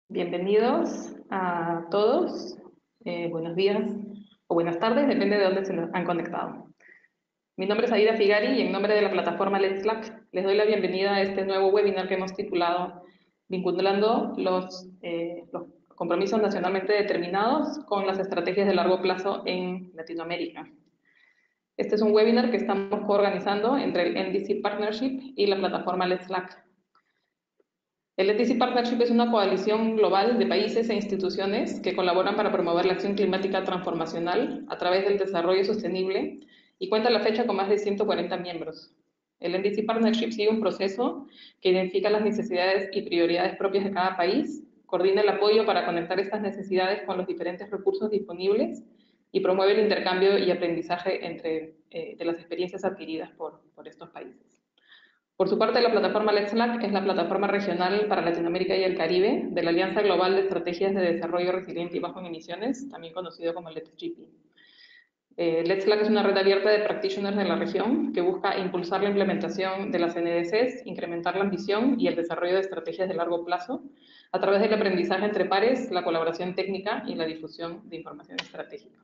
Bienvenidos a todos. Buenos días o buenas tardes, depende de dónde se nos han conectado. Mi nombre es Aida Figari y en nombre de la plataforma Let's Slack les doy la bienvenida a este nuevo webinar que hemos titulado Vinculando los compromisos nacionalmente determinados con las estrategias de largo plazo en Latinoamérica. Este es un webinar que estamos coorganizando entre el NDC Partnership y la plataforma Let's Slack. El ETC Partnership es una coalición global de países e instituciones que colaboran para promover la acción climática transformacional a través del desarrollo sostenible y cuenta a la fecha con más de 140 miembros. El NDC Partnership sigue un proceso que identifica las necesidades y prioridades propias de cada país, coordina el apoyo para conectar estas necesidades con los diferentes recursos disponibles y promueve el intercambio y aprendizaje de las experiencias adquiridas por estos países. Por su parte, la plataforma Let's Slack es la plataforma regional para Latinoamérica y el Caribe de la Alianza Global de Estrategias de Desarrollo Resiliente y Bajo en Emisiones, también conocido como Let's GP. Let's Slack es una red abierta de practitioners de la región que busca impulsar la implementación de las NDCs, incrementar la ambición y el desarrollo de estrategias de largo plazo a través del aprendizaje entre pares, la colaboración técnica y la difusión de información estratégica.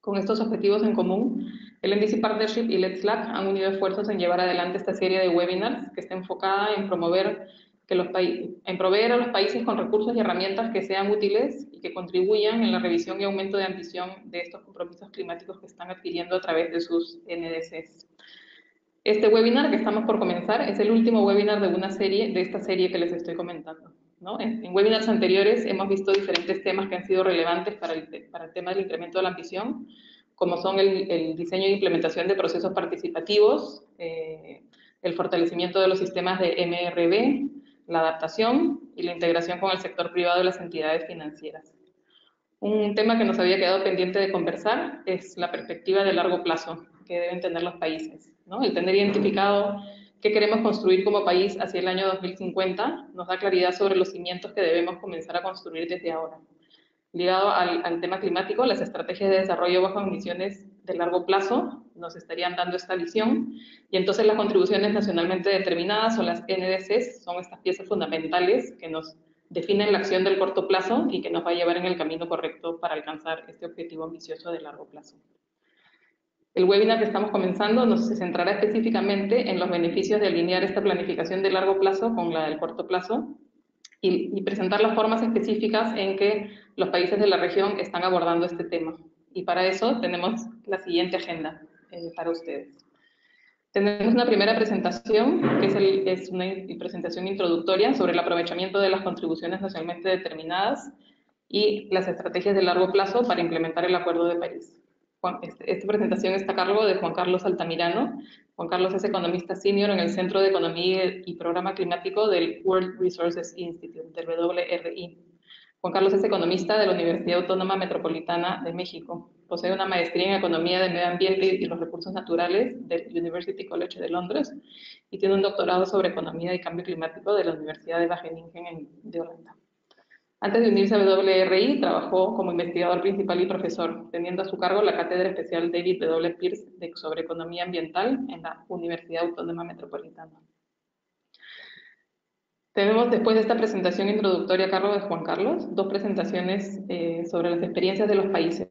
Con estos objetivos en común, el NDC Partnership y Let's Slack han unido esfuerzos en llevar adelante esta serie de webinars que está enfocada en proveer a los países con recursos y herramientas que sean útiles y que contribuyan en la revisión y aumento de ambición de estos compromisos climáticos que están adquiriendo a través de sus NDCs. Este webinar que estamos por comenzar es el último webinar de esta serie que les estoy comentando, ¿no? En webinars anteriores hemos visto diferentes temas que han sido relevantes para el tema del incremento de la ambición, como son el diseño e implementación de procesos participativos, el fortalecimiento de los sistemas de MRV, la adaptación y la integración con el sector privado y las entidades financieras. Un tema que nos había quedado pendiente de conversar es la perspectiva de largo plazo que deben tener los países, ¿no? El tener identificado qué queremos construir como país hacia el año 2050 nos da claridad sobre los cimientos que debemos comenzar a construir desde ahora. Ligado al tema climático, las estrategias de desarrollo bajo emisiones de largo plazo nos estarían dando esta visión y entonces las contribuciones nacionalmente determinadas o las NDCs son estas piezas fundamentales que nos definen la acción del corto plazo y que nos va a llevar en el camino correcto para alcanzar este objetivo ambicioso de largo plazo. El webinar que estamos comenzando nos centrará específicamente en los beneficios de alinear esta planificación de largo plazo con la del corto plazo y presentar las formas específicas en que los países de la región están abordando este tema. Y para eso tenemos la siguiente agenda para ustedes. Tenemos una primera presentación, que es una presentación introductoria sobre el aprovechamiento de las contribuciones nacionalmente determinadas y las estrategias de largo plazo para implementar el Acuerdo de París. Esta presentación está a cargo de Juan Carlos Altamirano. Juan Carlos es economista senior en el Centro de Economía y Programa Climático del World Resources Institute, del WRI. Juan Carlos es economista de la Universidad Autónoma Metropolitana de México. Posee una maestría en Economía del Medio Ambiente y los Recursos Naturales del University College de Londres y tiene un doctorado sobre Economía y Cambio Climático de la Universidad de Wageningen de Holanda. Antes de unirse a WRI, trabajó como investigador principal y profesor, teniendo a su cargo la Cátedra Especial David W. Pierce sobre Economía Ambiental en la Universidad Autónoma Metropolitana. Tenemos, después de esta presentación introductoria a cargo de Juan Carlos, dos presentaciones sobre las experiencias de los países.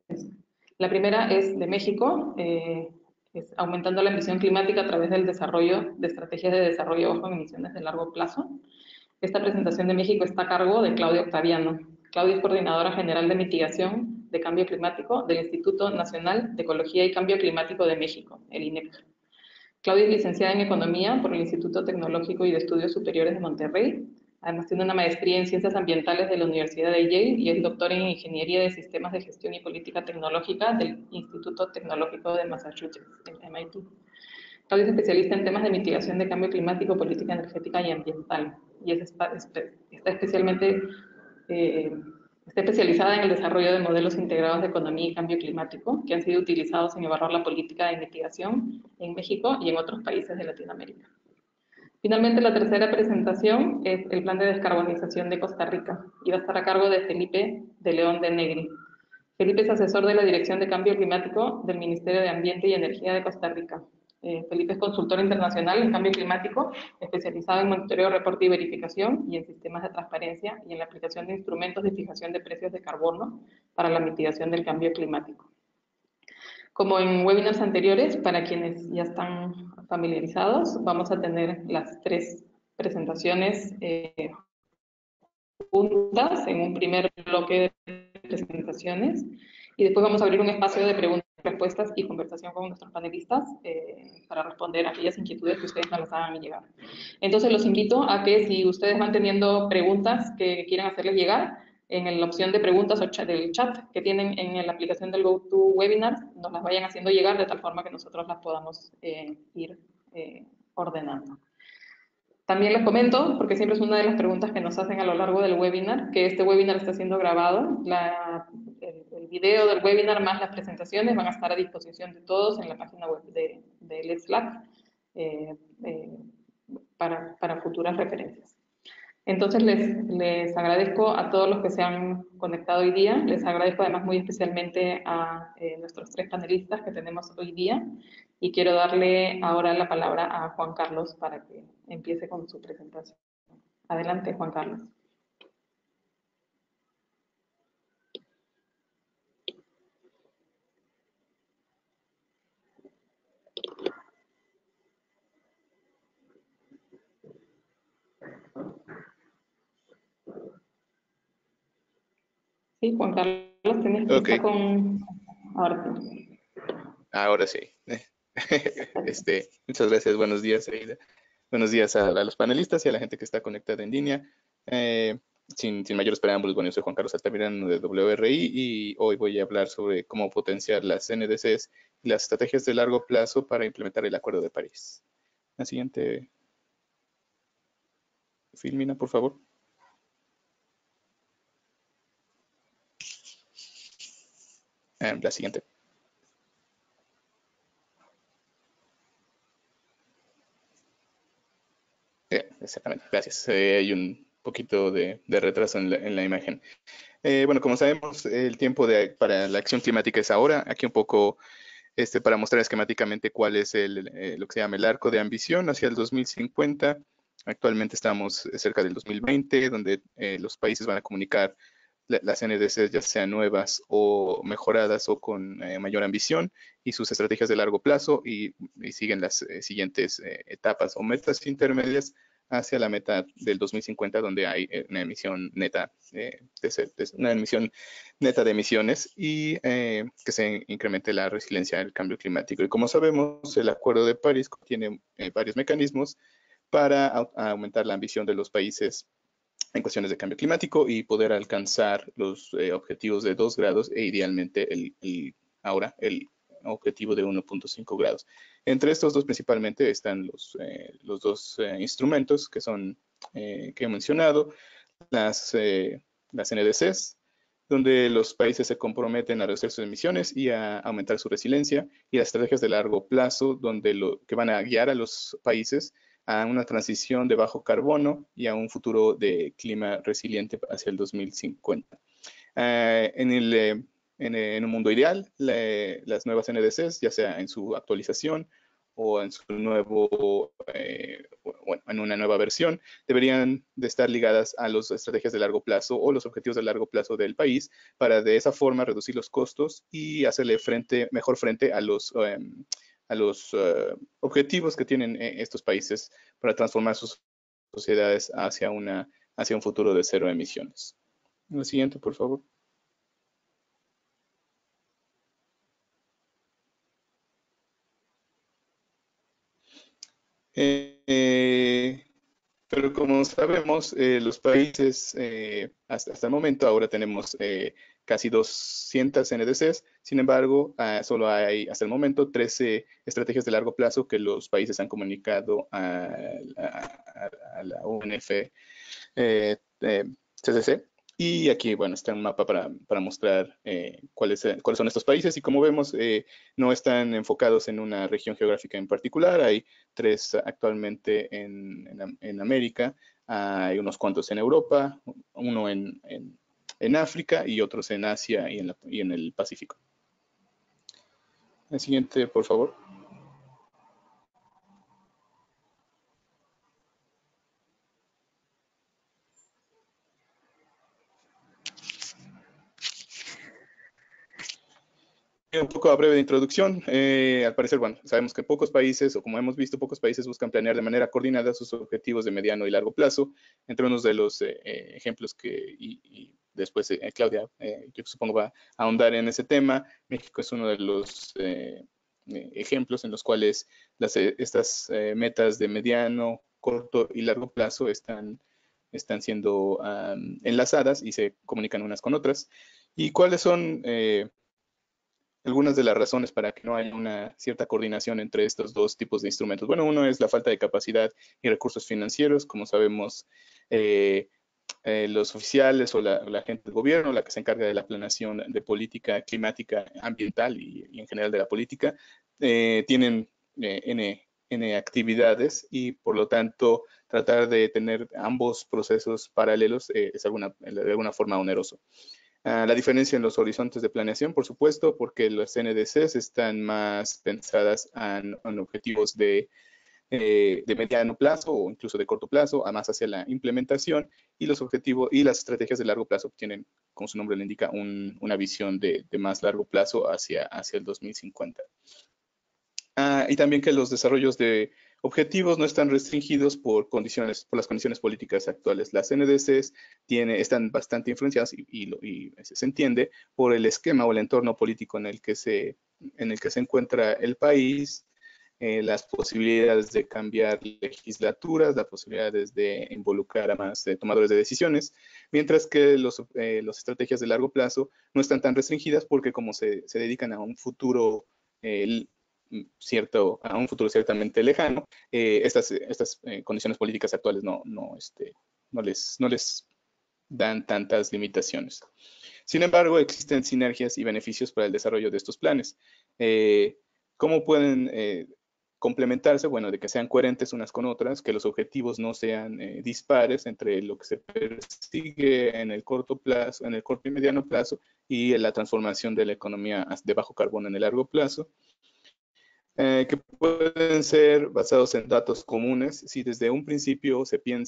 La primera es de México, es aumentando la ambición climática a través del desarrollo de estrategias de desarrollo bajo emisiones de largo plazo. Esta presentación de México está a cargo de Claudia Octaviano. Claudia es coordinadora general de mitigación de cambio climático del Instituto Nacional de Ecología y Cambio Climático de México, el INEC. Claudia es licenciada en Economía por el Instituto Tecnológico y de Estudios Superiores de Monterrey. Además tiene una maestría en Ciencias Ambientales de la Universidad de Yale y es doctora en Ingeniería de Sistemas de Gestión y Política Tecnológica del Instituto Tecnológico de Massachusetts, el MIT. Claudia es especialista en temas de mitigación de cambio climático, política energética y ambiental. Y está especializada en el desarrollo de modelos integrados de economía y cambio climático que han sido utilizados en evaluar la política de mitigación en México y en otros países de Latinoamérica. Finalmente, la tercera presentación es el Plan de Descarbonización de Costa Rica y va a estar a cargo de Felipe de León de Negri. Felipe es asesor de la Dirección de Cambio Climático del Ministerio de Ambiente y Energía de Costa Rica. Felipe es consultor internacional en cambio climático, especializado en monitoreo, reporte y verificación y en sistemas de transparencia y en la aplicación de instrumentos de fijación de precios de carbono para la mitigación del cambio climático. Como en webinars anteriores, para quienes ya están familiarizados, vamos a tener las tres presentaciones juntas en un primer bloque de presentaciones y después vamos a abrir un espacio de preguntas, respuestas y conversación con nuestros panelistas para responder a aquellas inquietudes que ustedes nos las hagan llegar. Entonces los invito a que si ustedes van teniendo preguntas que quieran hacerles llegar, en la opción de preguntas o del chat que tienen en la aplicación del GoToWebinar, nos las vayan haciendo llegar de tal forma que nosotros las podamos ir ordenando. También les comento, porque siempre es una de las preguntas que nos hacen a lo largo del webinar, que este webinar está siendo grabado. El video del webinar más las presentaciones van a estar a disposición de todos en la página web de Let's Lab para futuras referencias. Entonces les agradezco a todos los que se han conectado hoy día, les agradezco además muy especialmente a nuestros tres panelistas que tenemos hoy día y quiero darle ahora la palabra a Juan Carlos para que empiece con su presentación. Adelante, Juan Carlos. Sí, Juan Carlos, tienes que estar con... Ahora sí. Ahora sí. Muchas gracias. Buenos días, Aida. Buenos días a los panelistas y a la gente que está conectada en línea. Sin mayores preámbulos, bueno, yo soy Juan Carlos Altamirano de WRI y hoy voy a hablar sobre cómo potenciar las NDCs y las estrategias de largo plazo para implementar el Acuerdo de París. La siguiente, Filmina, por favor. La siguiente. Exactamente, gracias. Hay un poquito de retraso en la imagen. Bueno, como sabemos, el tiempo para la acción climática es ahora. Aquí un poco para mostrar esquemáticamente cuál es lo que se llama el arco de ambición hacia el 2050. Actualmente estamos cerca del 2020, donde los países van a comunicar las NDCs, ya sean nuevas o mejoradas o con mayor ambición, y sus estrategias de largo plazo, y siguen las siguientes etapas o metas intermedias hacia la meta del 2050, donde hay una emisión neta, una emisión neta de emisiones y que se incremente la resiliencia al cambio climático. Y como sabemos, el Acuerdo de París contiene varios mecanismos para aumentar la ambición de los países en cuestiones de cambio climático y poder alcanzar los objetivos de 2 grados e idealmente ahora el objetivo de 1.5 grados. Entre estos dos principalmente están los dos instrumentos que son que he mencionado, las NDCs, donde los países se comprometen a reducir sus emisiones y a aumentar su resiliencia, y las estrategias de largo plazo, que van a guiar a los países a una transición de bajo carbono y a un futuro de clima resiliente hacia el 2050. En un mundo ideal, las nuevas NDCs, ya sea en su actualización o en en una nueva versión, deberían de estar ligadas a las estrategias de largo plazo o los objetivos de largo plazo del país, para de esa forma reducir los costos y hacerle mejor frente a los objetivos que tienen estos países para transformar sus sociedades hacia un futuro de cero emisiones. Lo siguiente, por favor. Pero como sabemos, los países, hasta el momento, ahora tenemos casi 200 NDCs. Sin embargo, solo hay hasta el momento 13 estrategias de largo plazo que los países han comunicado a la UNFCCC. Y aquí, bueno, está un mapa para mostrar cuáles son estos países. Y como vemos, no están enfocados en una región geográfica en particular. Hay 3 actualmente en América, hay unos cuantos en Europa, uno en África y otros en Asia y en el Pacífico. El siguiente, por favor. un poco a breve de introducción. Al parecer, bueno, sabemos que pocos países, o como hemos visto, pocos países buscan planear de manera coordinada sus objetivos de mediano y largo plazo. Entre unos de los ejemplos y después Claudia, yo supongo va a ahondar en ese tema. México es uno de los ejemplos en los cuales estas metas de mediano, corto y largo plazo están siendo enlazadas y se comunican unas con otras. ¿Y cuáles son algunas de las razones para que no haya una cierta coordinación entre estos dos tipos de instrumentos? Bueno, uno es la falta de capacidad y recursos financieros. Como sabemos, eh, los oficiales o la gente del gobierno, la que se encarga de la planeación de política climática, ambiental y en general de la política, tienen N actividades y por lo tanto tratar de tener ambos procesos paralelos es de alguna forma oneroso. La diferencia en los horizontes de planeación, por supuesto, porque las NDCs están más pensadas en objetivos de mediano plazo o incluso de corto plazo, además hacia la implementación, y los objetivos y las estrategias de largo plazo tienen, como su nombre le indica, una visión de más largo plazo hacia el 2050. Y también que los desarrollos de objetivos no están restringidos por las condiciones políticas actuales. Las NDCs están bastante influenciadas y se entiende por el esquema o el entorno político en el que se encuentra el país, las posibilidades de cambiar legislaturas, las posibilidades de involucrar a más tomadores de decisiones, mientras que las estrategias de largo plazo no están tan restringidas porque como se dedican a un futuro eh, a un futuro ciertamente lejano, estas condiciones políticas actuales no les dan tantas limitaciones. Sin embargo, existen sinergias y beneficios para el desarrollo de estos planes. ¿Cómo pueden complementarse? Bueno, de que sean coherentes unas con otras, que los objetivos no sean dispares entre lo que se persigue en el corto plazo, en el corto y mediano plazo, y la transformación de la economía de bajo carbono en el largo plazo, que pueden ser basados en datos comunes. Si desde un principio se tiene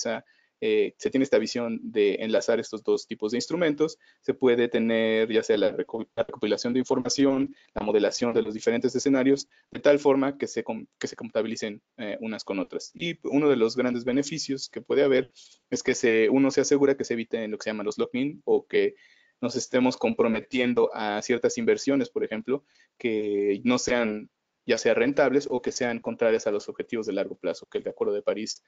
esta visión de enlazar estos dos tipos de instrumentos, se puede tener ya sea la recopilación de información, la modelación de los diferentes escenarios, de tal forma que se compatibilicen unas con otras. Y uno de los grandes beneficios que puede haber es que uno se asegura que se eviten lo que se llaman los lock-in o que nos estemos comprometiendo a ciertas inversiones, por ejemplo, que no sean ya sea rentables o que sean contrarias a los objetivos de largo plazo, que el Acuerdo de París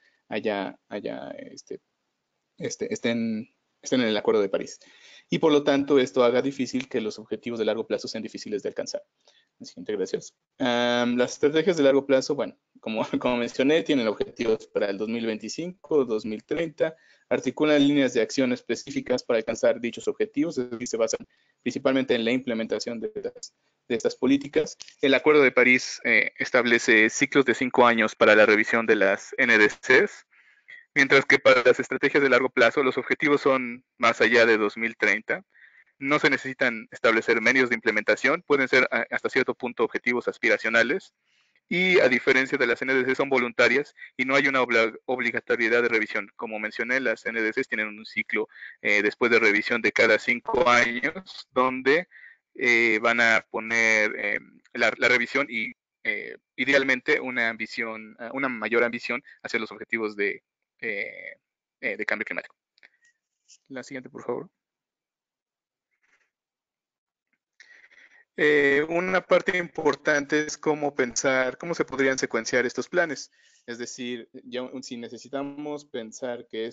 estén en el Acuerdo de París. Y por lo tanto, esto haga difícil que los objetivos de largo plazo sean difíciles de alcanzar. Siguiente, gracias. Las estrategias de largo plazo, bueno, como mencioné, tienen objetivos para el 2025, 2030, articulan líneas de acción específicas para alcanzar dichos objetivos, es decir, se basan principalmente en la implementación de estas políticas. El Acuerdo de París establece ciclos de 5 años para la revisión de las NDCs, mientras que para las estrategias de largo plazo los objetivos son más allá de 2030. No se necesitan establecer medios de implementación, pueden ser hasta cierto punto objetivos aspiracionales y a diferencia de las NDC son voluntarias y no hay una obligatoriedad de revisión. Como mencioné, las NDC tienen un ciclo después de revisión de cada 5 años donde van a poner la revisión y idealmente una mayor ambición hacia los objetivos de cambio climático. La siguiente, por favor. Una parte importante es cómo pensar, cómo se podrían secuenciar estos planes. Es decir, si necesitamos pensar que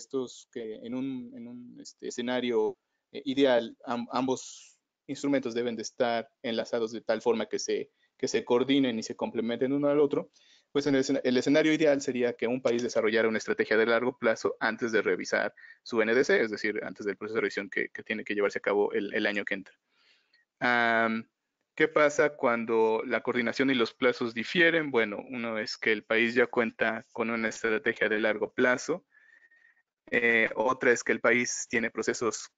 en un escenario ideal, ambos instrumentos deben de estar enlazados de tal forma que se coordinen y se complementen uno al otro, pues el escenario ideal sería que un país desarrollara una estrategia de largo plazo antes de revisar su NDC, es decir, antes del proceso de revisión que tiene que llevarse a cabo el año que entra. ¿Qué pasa cuando la coordinación y los plazos difieren? Bueno, uno es que el país ya cuenta con una estrategia de largo plazo. Otra es que el país tiene procesos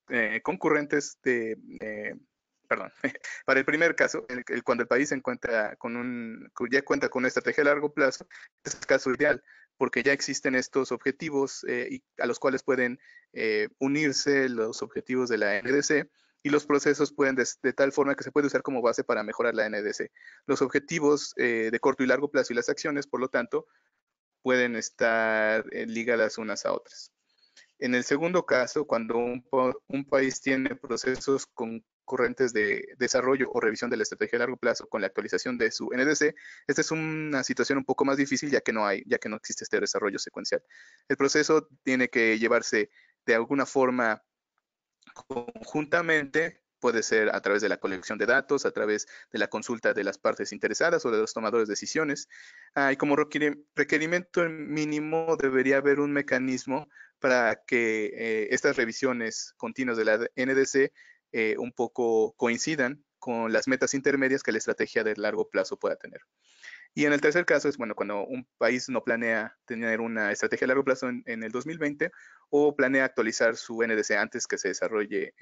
concurrentes perdón, para el primer caso, cuando el país ya cuenta con una estrategia de largo plazo, este es el caso ideal, porque ya existen estos objetivos a los cuales pueden unirse los objetivos de la NDC y los procesos pueden de tal forma que se puede usar como base para mejorar la NDC. Los objetivos de corto y largo plazo y las acciones, por lo tanto, pueden estar ligadas unas a otras. En el segundo caso, cuando un país tiene procesos concurrentes de desarrollo o revisión de la estrategia a largo plazo con la actualización de su NDC, esta es una situación un poco más difícil ya que no existe este desarrollo secuencial. El proceso tiene que llevarse de alguna forma conjuntamente, puede ser a través de la colección de datos, a través de la consulta de las partes interesadas o de los tomadores de decisiones. Y como requerimiento mínimo debería haber un mecanismo para que estas revisiones continuas de la NDC un poco coincidan con las metas intermedias que la estrategia de largo plazo pueda tener. Y en el tercer caso es, bueno, cuando un país no planea tener una estrategia a largo plazo en el 2020 o planea actualizar su NDC antes que se desarrolle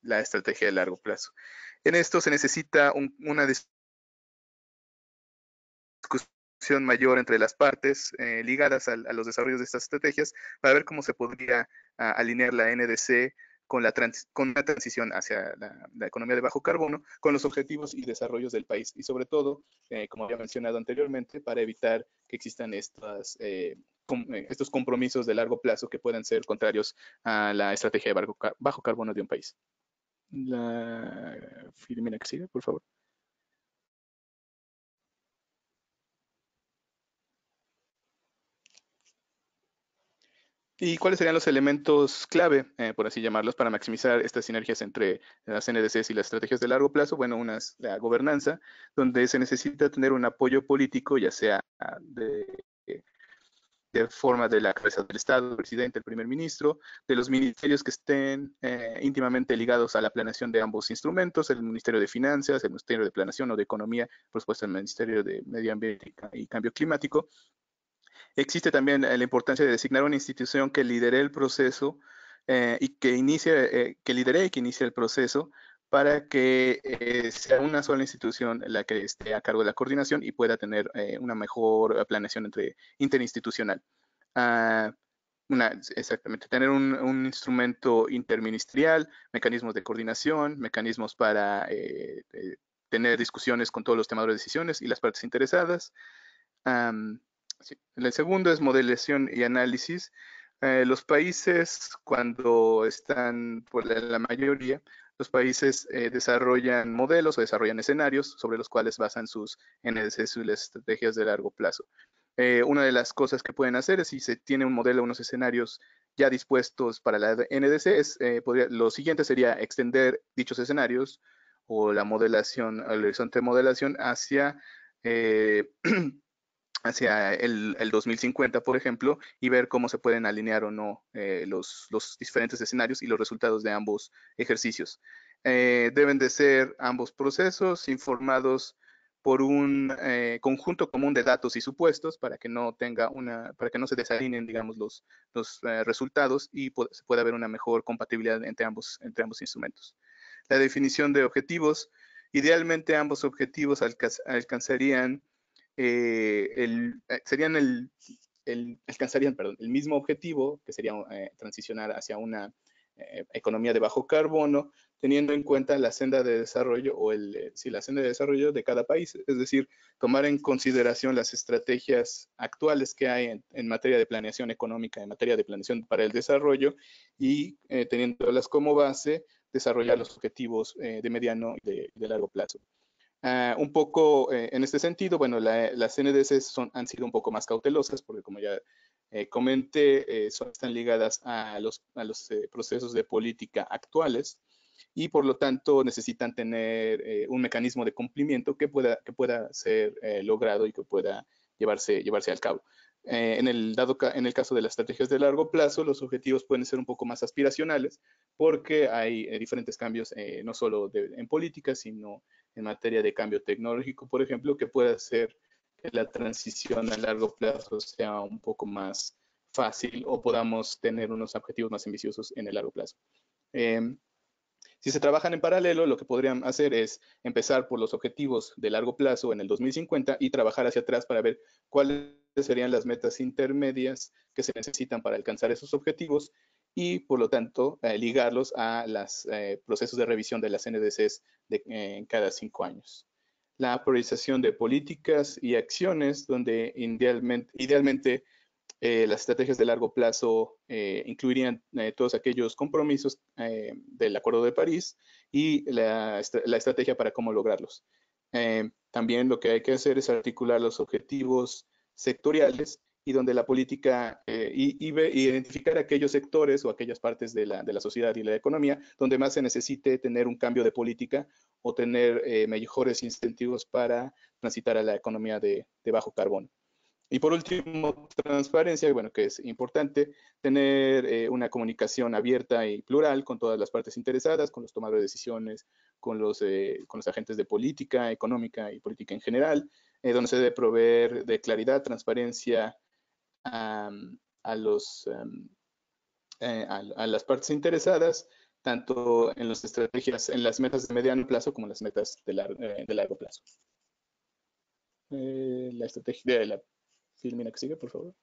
la estrategia de largo plazo. En esto se necesita una discusión mayor entre las partes ligadas a los desarrollos de estas estrategias para ver cómo se podría alinear la NDC con una transición hacia la economía de bajo carbono, con los objetivos y desarrollos del país. Y sobre todo, como había mencionado anteriormente, para evitar que existan estos compromisos de largo plazo que puedan ser contrarios a la estrategia de bajo carbono de un país. La Filomena que sigue, por favor. ¿Y cuáles serían los elementos clave, por así llamarlos, para maximizar estas sinergias entre las NDCs y las estrategias de largo plazo? Bueno, una es la gobernanza, donde se necesita tener un apoyo político, ya sea de forma de la cabeza del Estado, el presidente, el primer ministro, de los ministerios que estén íntimamente ligados a la planeación de ambos instrumentos, el Ministerio de Finanzas, el Ministerio de Planeación o de Economía, por supuesto el Ministerio de Medio Ambiente y Cambio Climático. Existe también la importancia de designar una institución que lidere el proceso y que lidere y que inicie el proceso para que sea una sola institución la que esté a cargo de la coordinación y pueda tener una mejor planeación interinstitucional. Uh, Exactamente, tener un instrumento interministerial, mecanismos de coordinación, mecanismos para tener discusiones con todos los tomadores de decisiones y las partes interesadas. Um, Sí. El segundo es modelación y análisis. Los países, cuando están, por la mayoría, los países desarrollan modelos o desarrollan escenarios sobre los cuales basan sus NDCs y las estrategias de largo plazo. Una de las cosas que pueden hacer es, si se tiene un modelo, unos escenarios ya dispuestos para la NDC, lo siguiente sería extender dichos escenarios o la modelación, el horizonte de modelación eh, hacia el 2050, por ejemplo, y ver cómo se pueden alinear o no los diferentes escenarios y los resultados de ambos ejercicios. Deben de ser ambos procesos informados por un conjunto común de datos y supuestos para que no se desalineen, digamos, los resultados y se pueda haber una mejor compatibilidad entre ambos instrumentos. La definición de objetivos. Idealmente ambos objetivos alcanzarían alcanzarían el mismo objetivo, que sería transicionar hacia una economía de bajo carbono, teniendo en cuenta la senda de desarrollo la senda de desarrollo de cada país, es decir, tomar en consideración las estrategias actuales que hay en materia de planeación económica, en materia de planeación para el desarrollo y teniéndolas como base, desarrollar los objetivos de mediano y de largo plazo. Un poco en este sentido, bueno, las NDCs han sido un poco más cautelosas porque, como ya comenté, están ligadas a los procesos de política actuales y por lo tanto necesitan tener un mecanismo de cumplimiento que pueda ser logrado y que pueda llevarse al cabo. En el caso de las estrategias de largo plazo, los objetivos pueden ser un poco más aspiracionales porque hay diferentes cambios, no solo en política, sino en materia de cambio tecnológico, por ejemplo, que pueda hacer que la transición a largo plazo sea un poco más fácil o podamos tener unos objetivos más ambiciosos en el largo plazo. Si se trabajan en paralelo, lo que podrían hacer es empezar por los objetivos de largo plazo en el 2050 y trabajar hacia atrás para ver cuáles serían las metas intermedias que se necesitan para alcanzar esos objetivos y, por lo tanto, ligarlos a los procesos de revisión de las NDCs en cada 5 años. La priorización de políticas y acciones, donde idealmente las estrategias de largo plazo incluirían todos aquellos compromisos del Acuerdo de París y la estrategia para cómo lograrlos. También lo que hay que hacer es articular los objetivos sectoriales y donde la política identificar aquellos sectores o aquellas partes de la sociedad y la economía donde más se necesite tener un cambio de política o tener mejores incentivos para transitar a la economía de bajo carbono. Y por último, transparencia, bueno, que es importante tener una comunicación abierta y plural con todas las partes interesadas, con los tomadores de decisiones, con los agentes de política económica y política en general, donde se debe proveer de claridad, transparencia a las partes interesadas, tanto en las estrategias, en las metas de mediano plazo como en las metas de largo plazo. La estrategia de la filmina que sigue, por favor.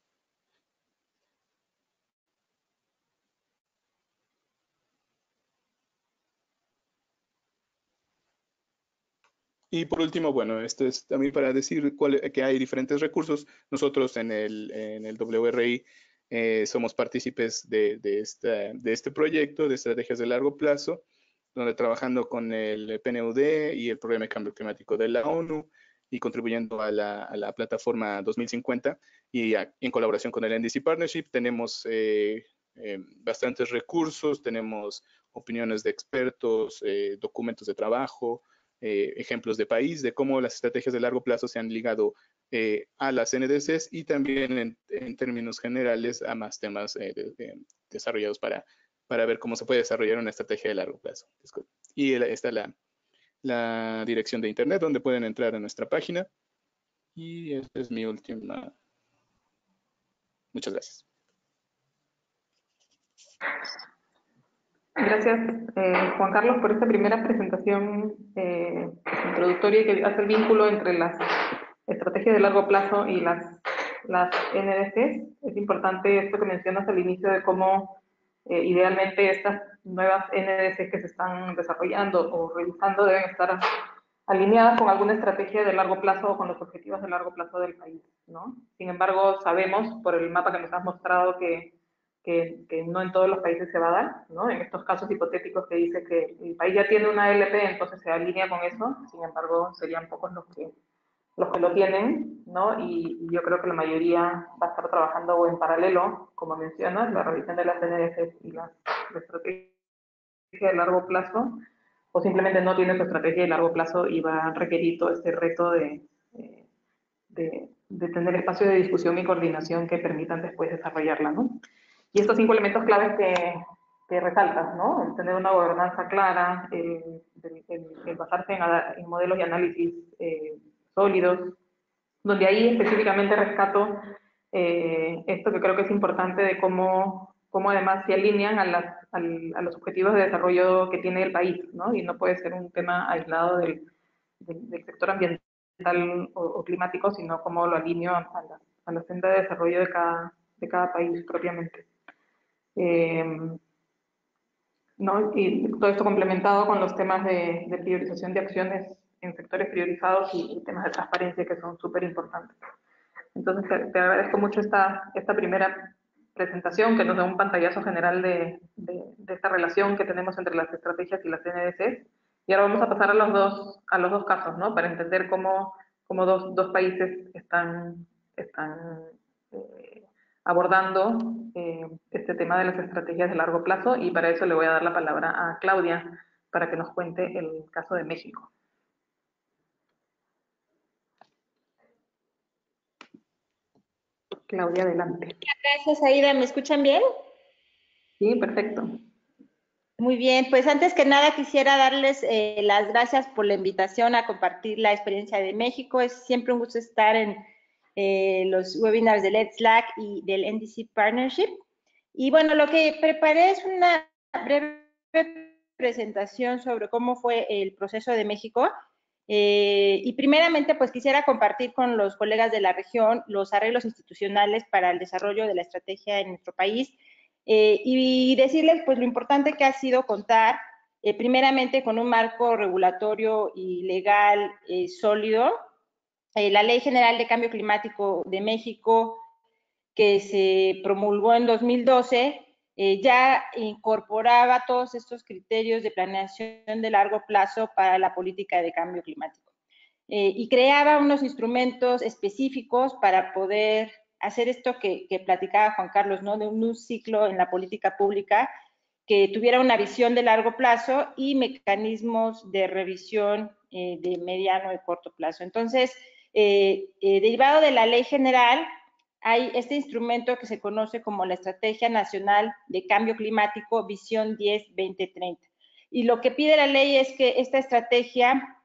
Y por último, bueno, esto es también para decir que hay diferentes recursos. Nosotros en el WRI somos partícipes de este proyecto de estrategias de largo plazo, donde trabajando con el PNUD y el Programa de Cambio Climático de la ONU y contribuyendo a la plataforma 2050 y en colaboración con el NDC Partnership, tenemos bastantes recursos, tenemos opiniones de expertos, documentos de trabajo, ejemplos de país, de cómo las estrategias de largo plazo se han ligado a las NDCs y también en términos generales a más temas desarrollados para ver cómo se puede desarrollar una estrategia de largo plazo. Y está la dirección de internet donde pueden entrar a nuestra página. Y esta es mi última. Muchas gracias. Gracias, Juan Carlos, por esta primera presentación introductoria que hace el vínculo entre las estrategias de largo plazo y las NDCs. Es importante esto que mencionas al inicio de cómo idealmente estas nuevas NDCs que se están desarrollando o revisando deben estar alineadas con alguna estrategia de largo plazo o con los objetivos de largo plazo del país, ¿no? Sin embargo, sabemos por el mapa que nos has mostrado que no en todos los países se va a dar, ¿no? En estos casos hipotéticos que dice que el país ya tiene una LP, entonces se alinea con eso, sin embargo, serían pocos los que lo tienen, ¿no? Y yo creo que la mayoría va a estar trabajando o en paralelo, como mencionas, la revisión de las NDCs y la estrategia de largo plazo, o simplemente no tiene su estrategia de largo plazo y va a requerir todo este reto de tener espacio de discusión y coordinación que permitan después desarrollarla, ¿no? Y estos 5 elementos claves que resaltas, ¿no? El tener una gobernanza clara, el basarse en modelos y análisis sólidos, donde ahí específicamente rescato esto que creo que es importante de cómo además se alinean a los objetivos de desarrollo que tiene el país, ¿no? Y no puede ser un tema aislado del sector ambiental o climático, sino cómo lo alineo a la senda de desarrollo de cada país propiamente. ¿No? Y todo esto complementado con los temas de priorización de acciones en sectores priorizados y temas de transparencia que son súper importantes. Entonces, te agradezco mucho esta primera presentación que nos da un pantallazo general de esta relación que tenemos entre las estrategias y las NDCs. Y ahora vamos a pasar a los dos casos, ¿no? Para entender cómo dos países están abordando este tema de las estrategias de largo plazo, y para eso le voy a dar la palabra a Claudia para que nos cuente el caso de México. Claudia, adelante. Gracias, Aida. ¿Me escuchan bien? Sí, perfecto. Muy bien, pues antes que nada quisiera darles las gracias por la invitación a compartir la experiencia de México. Es siempre un gusto estar en los webinars del ETSLAC y del NDC Partnership. Y bueno, lo que preparé es una breve presentación sobre cómo fue el proceso de México. Y primeramente, pues quisiera compartir con los colegas de la región los arreglos institucionales para el desarrollo de la estrategia en nuestro país, y decirles pues lo importante que ha sido contar primeramente con un marco regulatorio y legal sólido. La Ley General de Cambio Climático de México, que se promulgó en 2012, ya incorporaba todos estos criterios de planeación de largo plazo para la política de cambio climático. Y creaba unos instrumentos específicos para poder hacer esto que platicaba Juan Carlos, ¿no? De un ciclo en la política pública que tuviera una visión de largo plazo y mecanismos de revisión de mediano y corto plazo. Entonces, derivado de la Ley General, hay este instrumento que se conoce como la Estrategia Nacional de Cambio Climático Visión 10-2030. Y lo que pide la ley es que esta estrategia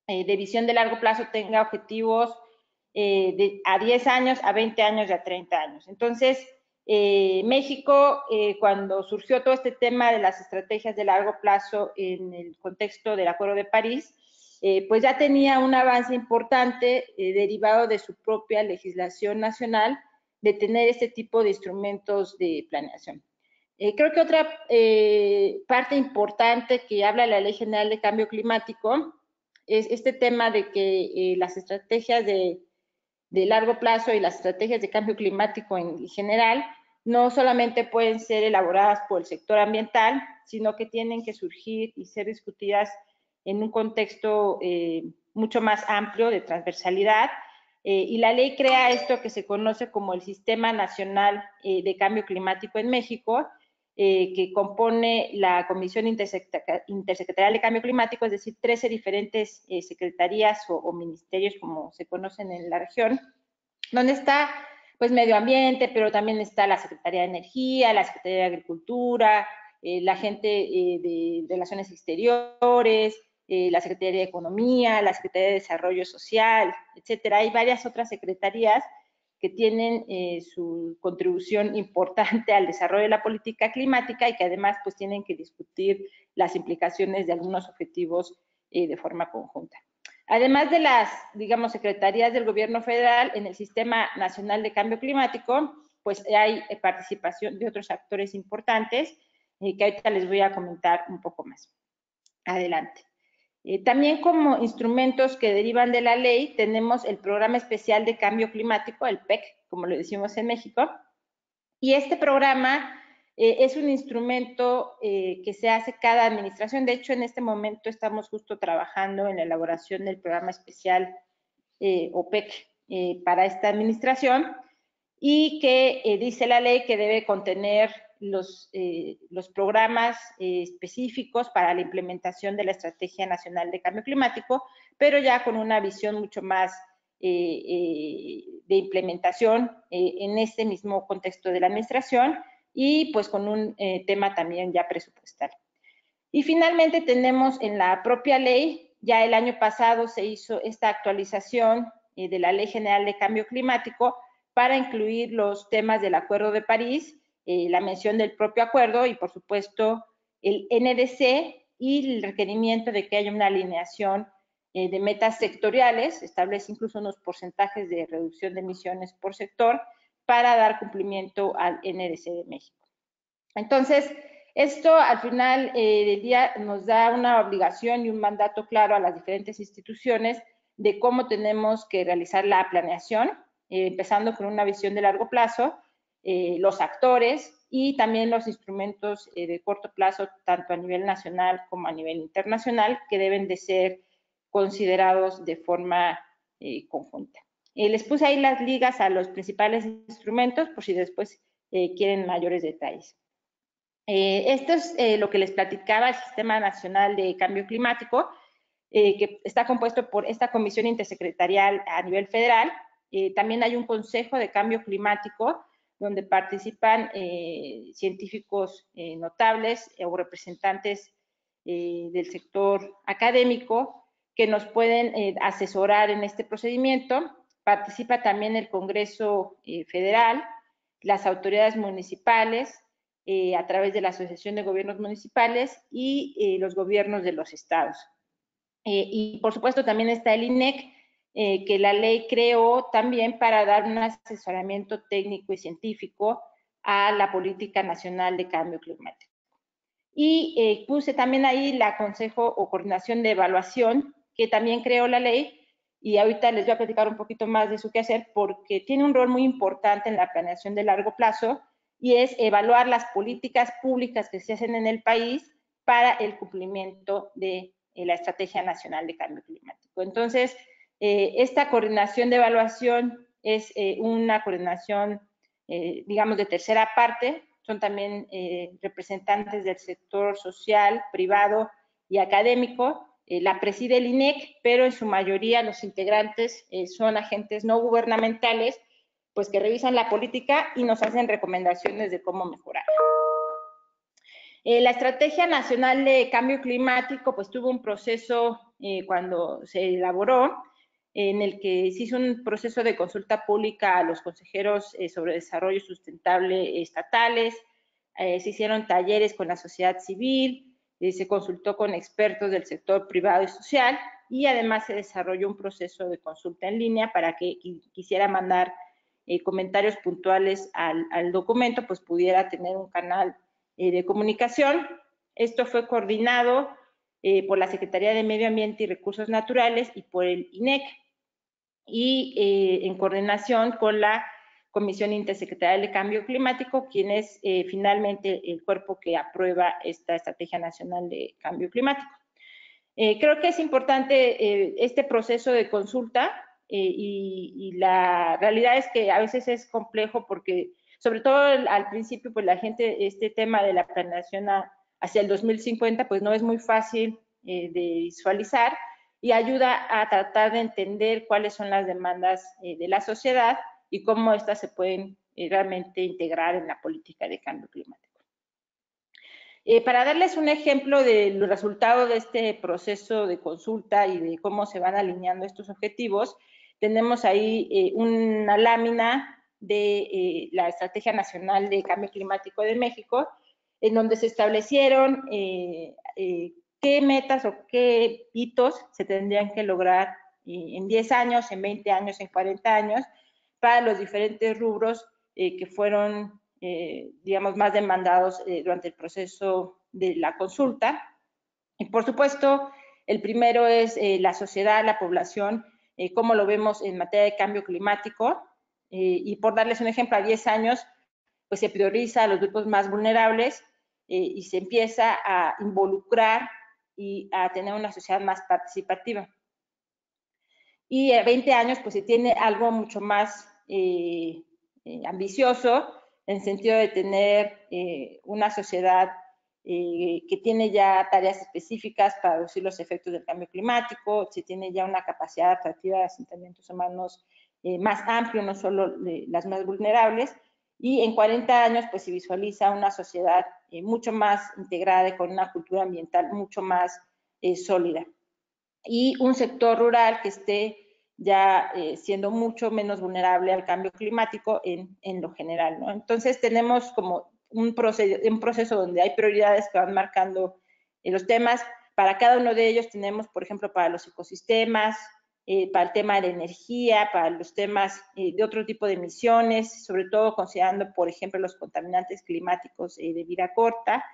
de visión de largo plazo tenga objetivos a 10 años, a 20 años y a 30 años. Entonces, México, cuando surgió todo este tema de las estrategias de largo plazo en el contexto del Acuerdo de París, pues ya tenía un avance importante derivado de su propia legislación nacional de tener este tipo de instrumentos de planeación. Creo que otra parte importante que habla la Ley General de Cambio Climático es este tema de que las estrategias de largo plazo y las estrategias de cambio climático en general no solamente pueden ser elaboradas por el sector ambiental, sino que tienen que surgir y ser discutidas en un contexto mucho más amplio de transversalidad. Y la ley crea esto que se conoce como el Sistema Nacional de Cambio Climático en México, que compone la Comisión Intersecretarial de Cambio Climático, es decir, 13 diferentes secretarías o ministerios, como se conocen en la región, donde está pues medio ambiente, pero también está la Secretaría de Energía, la Secretaría de Agricultura, la gente de Relaciones Exteriores, la Secretaría de Economía, la Secretaría de Desarrollo Social, etcétera. Hay varias otras secretarías que tienen su contribución importante al desarrollo de la política climática y que además pues tienen que discutir las implicaciones de algunos objetivos de forma conjunta. Además de las, digamos, secretarías del gobierno federal en el Sistema Nacional de Cambio Climático, pues hay participación de otros actores importantes que ahorita les voy a comentar un poco más. Adelante. También como instrumentos que derivan de la ley tenemos el Programa Especial de Cambio Climático, el PEC, como lo decimos en México, y este programa es un instrumento que se hace cada administración. De hecho, en este momento estamos justo trabajando en la elaboración del Programa Especial o PEC para esta administración y que dice la ley que debe contener los programas específicos para la implementación de la Estrategia Nacional de Cambio Climático, pero ya con una visión mucho más de implementación en este mismo contexto de la administración y pues con un tema también ya presupuestal. Y finalmente tenemos en la propia ley, ya el año pasado se hizo esta actualización de la Ley General de Cambio Climático para incluir los temas del Acuerdo de París, la mención del propio acuerdo y por supuesto el NDC y el requerimiento de que haya una alineación de metas sectoriales, establece incluso unos porcentajes de reducción de emisiones por sector para dar cumplimiento al NDC de México. Entonces, esto al final del día nos da una obligación y un mandato claro a las diferentes instituciones de cómo tenemos que realizar la planeación, empezando con una visión de largo plazo, los actores y también los instrumentos de corto plazo, tanto a nivel nacional como a nivel internacional, que deben de ser considerados de forma conjunta. Les puse ahí las ligas a los principales instrumentos por si después quieren mayores detalles. Esto es lo que les platicaba el Sistema Nacional de Cambio Climático, que está compuesto por esta comisión intersecretarial a nivel federal. También hay un consejo de cambio climático donde participan científicos notables o representantes del sector académico que nos pueden asesorar en este procedimiento. Participa también el Congreso Federal, las autoridades municipales, a través de la Asociación de Gobiernos Municipales y los gobiernos de los estados. Y por supuesto también está el INEC, que la ley creó también para dar un asesoramiento técnico y científico a la Política Nacional de Cambio Climático. Y puse también ahí la Consejo o Coordinación de Evaluación, que también creó la ley, y ahorita les voy a platicar un poquito más de su quehacer, porque tiene un rol muy importante en la planeación de largo plazo, y es evaluar las políticas públicas que se hacen en el país para el cumplimiento de la Estrategia Nacional de Cambio Climático. Entonces, esta coordinación de evaluación es una coordinación, digamos, de tercera parte. Son también representantes del sector social, privado y académico. La preside el INEC, pero en su mayoría los integrantes son agentes no gubernamentales, pues que revisan la política y nos hacen recomendaciones de cómo mejorar. La Estrategia Nacional de Cambio Climático pues tuvo un proceso cuando se elaboró, en el que se hizo un proceso de consulta pública a los consejeros sobre desarrollo sustentable estatales, se hicieron talleres con la sociedad civil, se consultó con expertos del sector privado y social, y además se desarrolló un proceso de consulta en línea para que quien quisiera mandar comentarios puntuales al documento, pues pudiera tener un canal de comunicación. Esto fue coordinado por la Secretaría de Medio Ambiente y Recursos Naturales y por el INEC, y en coordinación con la Comisión Intersecretarial de Cambio Climático, quien es finalmente el cuerpo que aprueba esta Estrategia Nacional de Cambio Climático. Creo que es importante este proceso de consulta y la realidad es que a veces es complejo porque, sobre todo al principio, pues la gente, este tema de la planeación hacia el 2050, pues no es muy fácil de visualizar, y ayuda a tratar de entender cuáles son las demandas de la sociedad y cómo éstas se pueden realmente integrar en la política de cambio climático. Para darles un ejemplo del resultado de este proceso de consulta y de cómo se van alineando estos objetivos, tenemos ahí una lámina de la Estrategia Nacional de Cambio Climático de México, en donde se establecieron qué metas o qué hitos se tendrían que lograr en 10 años, en 20 años, en 40 años, para los diferentes rubros que fueron, digamos, más demandados durante el proceso de la consulta. Y por supuesto, el primero es la sociedad, la población, cómo lo vemos en materia de cambio climático. Y por darles un ejemplo, a 10 años, pues se prioriza a los grupos más vulnerables y se empieza a involucrar y a tener una sociedad más participativa. Y a 20 años, pues se tiene algo mucho más ambicioso, en el sentido de tener una sociedad que tiene ya tareas específicas para reducir los efectos del cambio climático, se tiene ya una capacidad adaptativa de asentamientos humanos más amplio, no solo las más vulnerables, y en 40 años pues se visualiza una sociedad mucho más integrada y con una cultura ambiental mucho más sólida. Y un sector rural que esté ya siendo mucho menos vulnerable al cambio climático en lo general, ¿no? Entonces tenemos como un proceso donde hay prioridades que van marcando los temas. Para cada uno de ellos tenemos, por ejemplo, para los ecosistemas, para el tema de energía, para los temas de otro tipo de emisiones, sobre todo considerando, por ejemplo, los contaminantes climáticos de vida corta,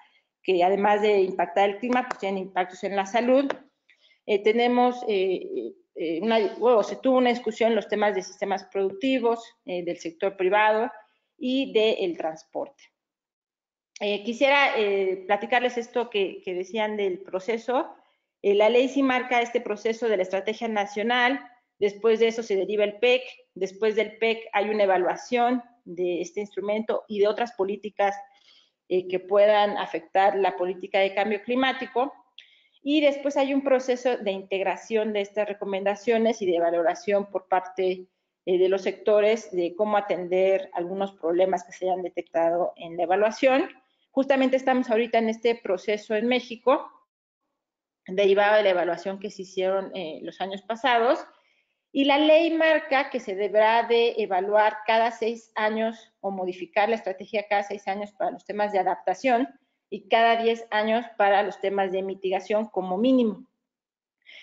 que además de impactar el clima, pues tienen impactos en la salud. Tenemos se tuvo una discusión en los temas de sistemas productivos, del sector privado y del transporte. Quisiera platicarles esto que decían del proceso. La ley sí marca este proceso de la estrategia nacional, después de eso se deriva el PEC, después del PEC hay una evaluación de este instrumento y de otras políticas que puedan afectar la política de cambio climático. Y después hay un proceso de integración de estas recomendaciones y de valoración por parte de los sectores de cómo atender algunos problemas que se hayan detectado en la evaluación. Justamente estamos ahorita en este proceso en México, derivado de la evaluación que se hicieron los años pasados, y la ley marca que se deberá de evaluar cada 6 años o modificar la estrategia cada 6 años para los temas de adaptación y cada 10 años para los temas de mitigación como mínimo.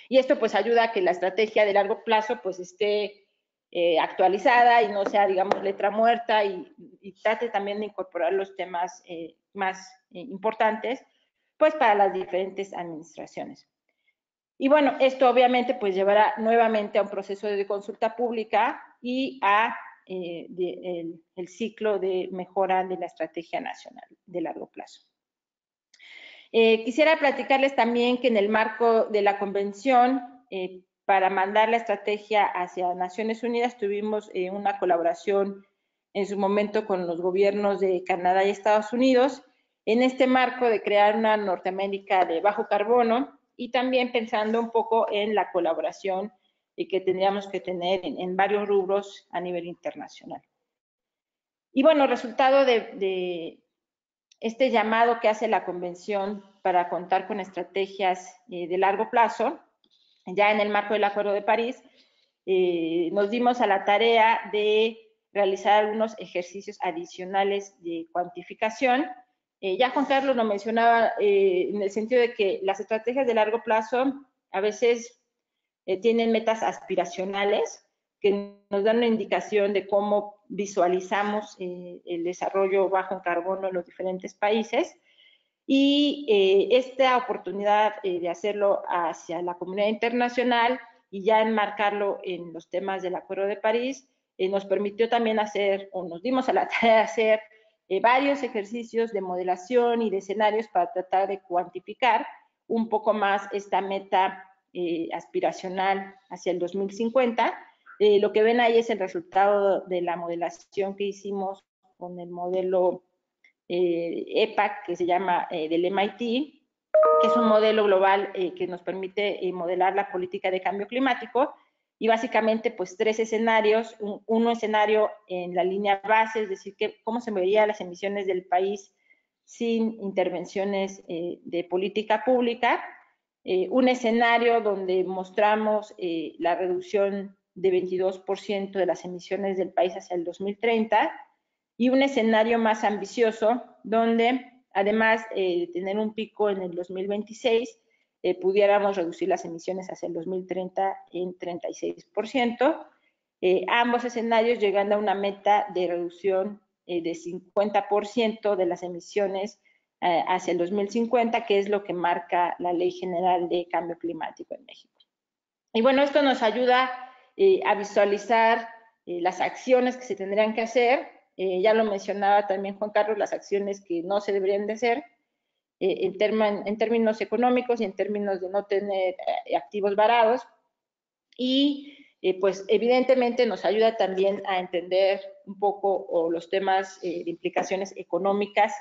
Y esto pues ayuda a que la estrategia de largo plazo pues esté actualizada y no sea, digamos, letra muerta y trate también de incorporar los temas más importantes, pues para las diferentes administraciones. Y bueno, esto obviamente pues llevará nuevamente a un proceso de consulta pública y a el ciclo de mejora de la estrategia nacional de largo plazo. Quisiera platicarles también que en el marco de la convención para mandar la estrategia hacia Naciones Unidas tuvimos una colaboración en su momento con los gobiernos de Canadá y Estados Unidos en este marco de crear una Norteamérica de bajo carbono y también pensando un poco en la colaboración que tendríamos que tener en varios rubros a nivel internacional. Y bueno, resultado de este llamado que hace la Convención para contar con estrategias de largo plazo, ya en el marco del Acuerdo de París, nos dimos a la tarea de realizar algunos ejercicios adicionales de cuantificación. Ya Juan Carlos lo mencionaba en el sentido de que las estrategias de largo plazo a veces tienen metas aspiracionales que nos dan una indicación de cómo visualizamos el desarrollo bajo en carbono en los diferentes países. Y esta oportunidad de hacerlo hacia la comunidad internacional y ya enmarcarlo en los temas del Acuerdo de París, nos permitió también hacer, o nos dimos a la tarea de hacer varios ejercicios de modelación y de escenarios para tratar de cuantificar un poco más esta meta aspiracional hacia el 2050. Lo que ven ahí es el resultado de la modelación que hicimos con el modelo EPAC, que se llama del MIT, que es un modelo global que nos permite modelar la política de cambio climático, y básicamente pues 3 escenarios, un escenario en la línea base, es decir, cómo se verían las emisiones del país sin intervenciones de política pública, un escenario donde mostramos la reducción de 22% de las emisiones del país hacia el 2030, y un escenario más ambicioso donde, además de tener un pico en el 2026, pudiéramos reducir las emisiones hacia el 2030 en 36%. Ambos escenarios llegando a una meta de reducción de 50% de las emisiones hacia el 2050, que es lo que marca la Ley General de Cambio Climático en México. Y bueno, esto nos ayuda a visualizar las acciones que se tendrían que hacer. Ya lo mencionaba también Juan Carlos, las acciones que no se deberían de hacer en términos económicos y en términos de no tener activos varados. Y pues evidentemente nos ayuda también a entender un poco los temas de implicaciones económicas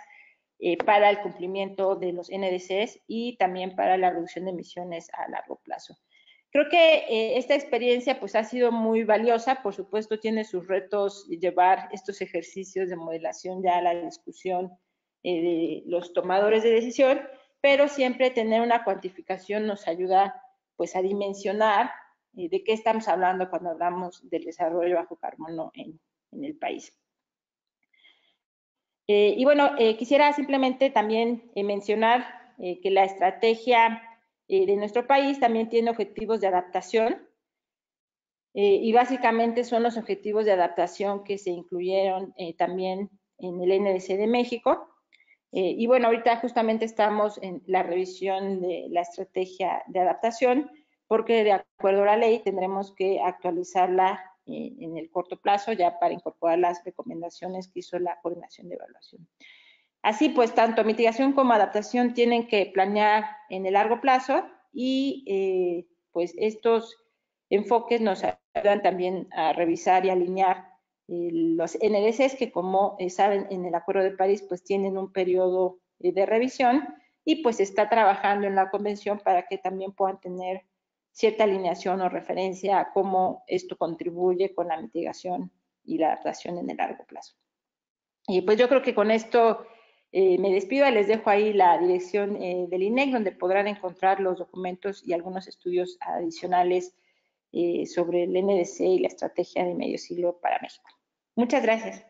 para el cumplimiento de los NDCs y también para la reducción de emisiones a largo plazo. Creo que esta experiencia pues ha sido muy valiosa. Por supuesto tiene sus retos llevar estos ejercicios de modelación ya a la discusión de los tomadores de decisión, pero siempre tener una cuantificación nos ayuda pues a dimensionar de qué estamos hablando cuando hablamos del desarrollo bajo carbono en el país. Y bueno, quisiera simplemente también mencionar que la estrategia de nuestro país también tiene objetivos de adaptación y básicamente son los objetivos de adaptación que se incluyeron también en el NDC de México. Y bueno, ahorita justamente estamos en la revisión de la estrategia de adaptación porque de acuerdo a la ley tendremos que actualizarla en el corto plazo ya para incorporar las recomendaciones que hizo la Coordinación de Evaluación. Así pues, tanto mitigación como adaptación tienen que planear en el largo plazo y pues estos enfoques nos ayudan también a revisar y alinear los NDCs que, como saben, en el Acuerdo de París pues tienen un periodo de revisión y pues se está trabajando en la convención para que también puedan tener cierta alineación o referencia a cómo esto contribuye con la mitigación y la adaptación en el largo plazo. Y pues yo creo que con esto me despido, les dejo ahí la dirección del INEC, donde podrán encontrar los documentos y algunos estudios adicionales sobre el NDC y la estrategia de medio siglo para México. Muchas gracias.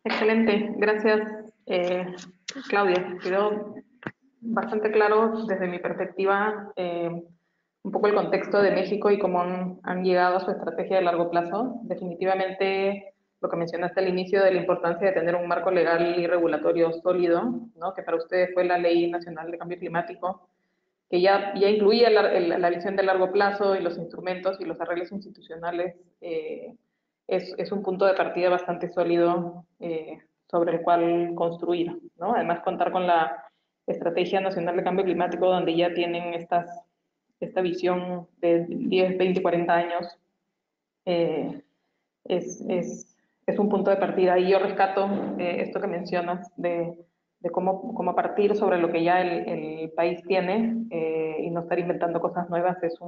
Excelente, gracias Claudia. Quedó bastante claro desde mi perspectiva un poco el contexto de México y cómo han llegado a su estrategia de largo plazo. Definitivamente, lo que mencionaste al inicio de la importancia de tener un marco legal y regulatorio sólido, ¿no? Que para ustedes fue la Ley Nacional de Cambio Climático, que ya incluía la visión de largo plazo y los instrumentos y los arreglos institucionales. Es un punto de partida bastante sólido sobre el cual construir, ¿no? Además, contar con la Estrategia Nacional de Cambio Climático, donde ya tienen esta visión de 10, 20, 40 años, eh, es, es, es, un punto de partida. Y yo rescato esto que mencionas de cómo partir sobre lo que ya el país tiene y no estar inventando cosas nuevas es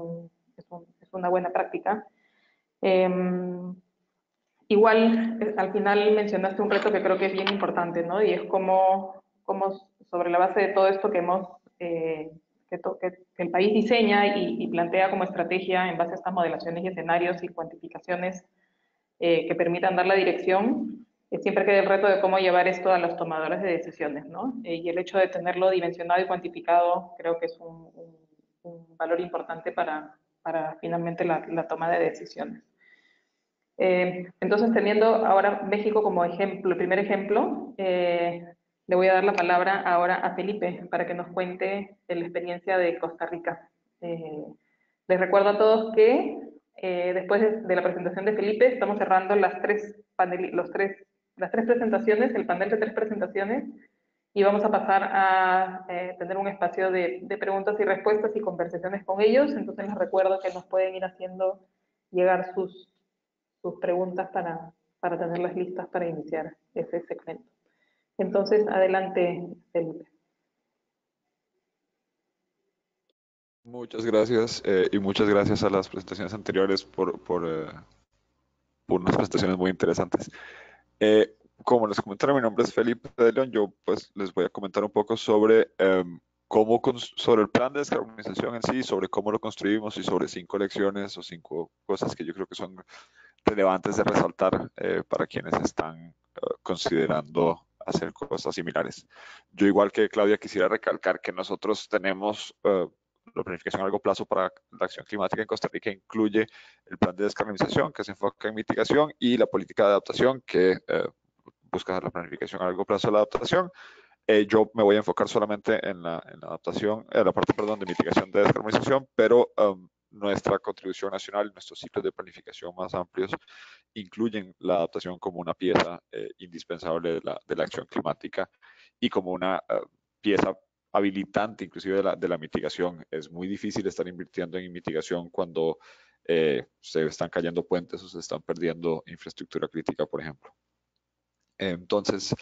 una buena práctica. Eh, Igual, al final mencionaste un reto que creo que es bien importante, ¿no? Y es cómo sobre la base de todo esto que que el país diseña y plantea como estrategia en base a estas modelaciones y escenarios y cuantificaciones que permitan dar la dirección, siempre queda el reto de cómo llevar esto a los tomadores de decisiones, ¿no? Y el hecho de tenerlo dimensionado y cuantificado creo que es un valor importante para finalmente la toma de decisiones. Entonces, teniendo ahora México como ejemplo, el primer ejemplo, le voy a dar la palabra ahora a Felipe para que nos cuente la experiencia de Costa Rica. Eh, Les recuerdo a todos que después de la presentación de Felipe, estamos cerrando las tres presentaciones, el panel de tres presentaciones, y vamos a pasar a tener un espacio de preguntas y respuestas y conversaciones con ellos. Entonces les recuerdo que nos pueden ir haciendo llegar sus preguntas para tenerlas listas para iniciar ese segmento. Entonces, adelante, Felipe. Muchas gracias y muchas gracias a las presentaciones anteriores por unas presentaciones muy interesantes. Como les comentaron, mi nombre es Felipe de León. Yo pues les voy a comentar un poco sobre sobre el plan de descarbonización en sí, sobre cómo lo construimos y sobre 5 lecciones o 5 cosas que yo creo que son relevantes de resaltar para quienes están considerando hacer cosas similares. Yo, igual que Claudia, quisiera recalcar que nosotros tenemos la planificación a largo plazo para la acción climática en Costa Rica incluye el plan de descarbonización, que se enfoca en mitigación, y la política de adaptación, que busca la planificación a largo plazo de la adaptación. Yo me voy a enfocar solamente en la adaptación, la parte, perdón, de mitigación de descarbonización, pero nuestra contribución nacional, nuestros ciclos de planificación más amplios incluyen la adaptación como una pieza indispensable de la acción climática y como una pieza habilitante inclusive de la mitigación. Es muy difícil estar invirtiendo en mitigación cuando se están cayendo puentes o se están perdiendo infraestructura crítica, por ejemplo. Entonces,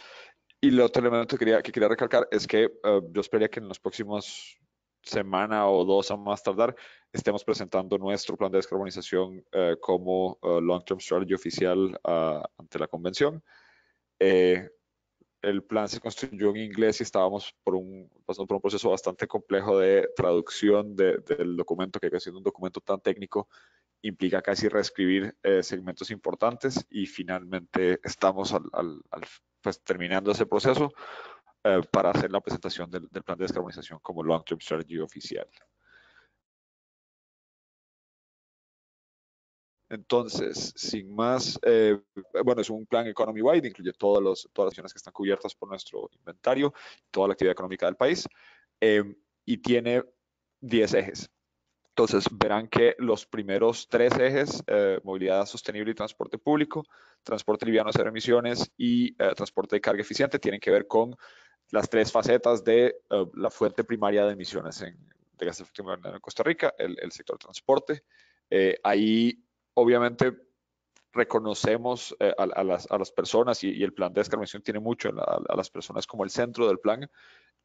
y el otro elemento que quería recalcar es que yo esperaría que en los próximos semana o 2 a más tardar estemos presentando nuestro plan de descarbonización como Long-Term Strategy oficial ante la convención. El plan se construyó en inglés y estábamos pasando por un proceso bastante complejo de traducción del documento, que siendo un documento tan técnico implica casi reescribir segmentos importantes, y finalmente estamos pues, terminando ese proceso para hacer la presentación del plan de descarbonización como Long-Term Strategy oficial. Entonces, sin más, bueno, es un plan economy-wide, incluye todas las acciones que están cubiertas por nuestro inventario, toda la actividad económica del país, y tiene 10 ejes. Entonces, verán que los primeros 3 ejes, movilidad sostenible y transporte público, transporte liviano cero emisiones y transporte de carga eficiente, tienen que ver con las 3 facetas de la fuente primaria de emisiones de gases de efecto invernadero en Costa Rica, el sector transporte. Ahí, obviamente, reconocemos a las personas y el plan de descarbonización tiene mucho a las personas como el centro del plan,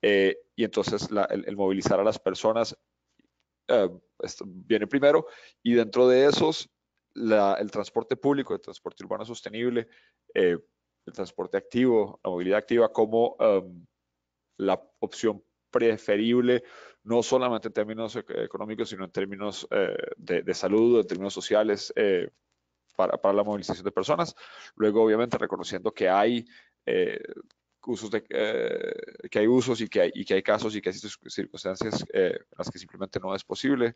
y entonces el movilizar a las personas esto viene primero, y dentro de esos el transporte público, el transporte urbano sostenible, el transporte activo, la movilidad activa como la opción preferible, no solamente en términos económicos, sino en términos de salud, en términos sociales, para la movilización de personas. Luego, obviamente, reconociendo que hay que hay usos y que hay casos y que hay circunstancias en las que simplemente no es posible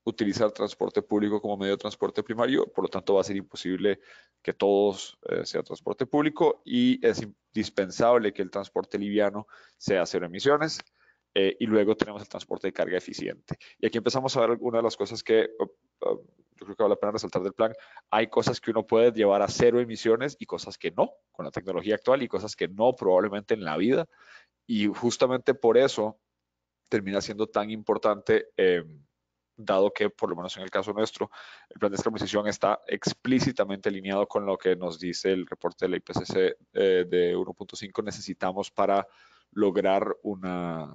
utilizar transporte público como medio de transporte primario, por lo tanto va a ser imposible que todos sea transporte público y es indispensable que el transporte liviano sea cero emisiones. Y luego tenemos el transporte de carga eficiente. Y aquí empezamos a ver algunas de las cosas que yo creo que vale la pena resaltar del plan. Hay cosas que uno puede llevar a cero emisiones y cosas que no, con la tecnología actual, y cosas que no probablemente en la vida. Y justamente por eso termina siendo tan importante, dado que, por lo menos en el caso nuestro, el plan de descarbonización está explícitamente alineado con lo que nos dice el reporte de la IPCC de 1.5 necesitamos para lograr una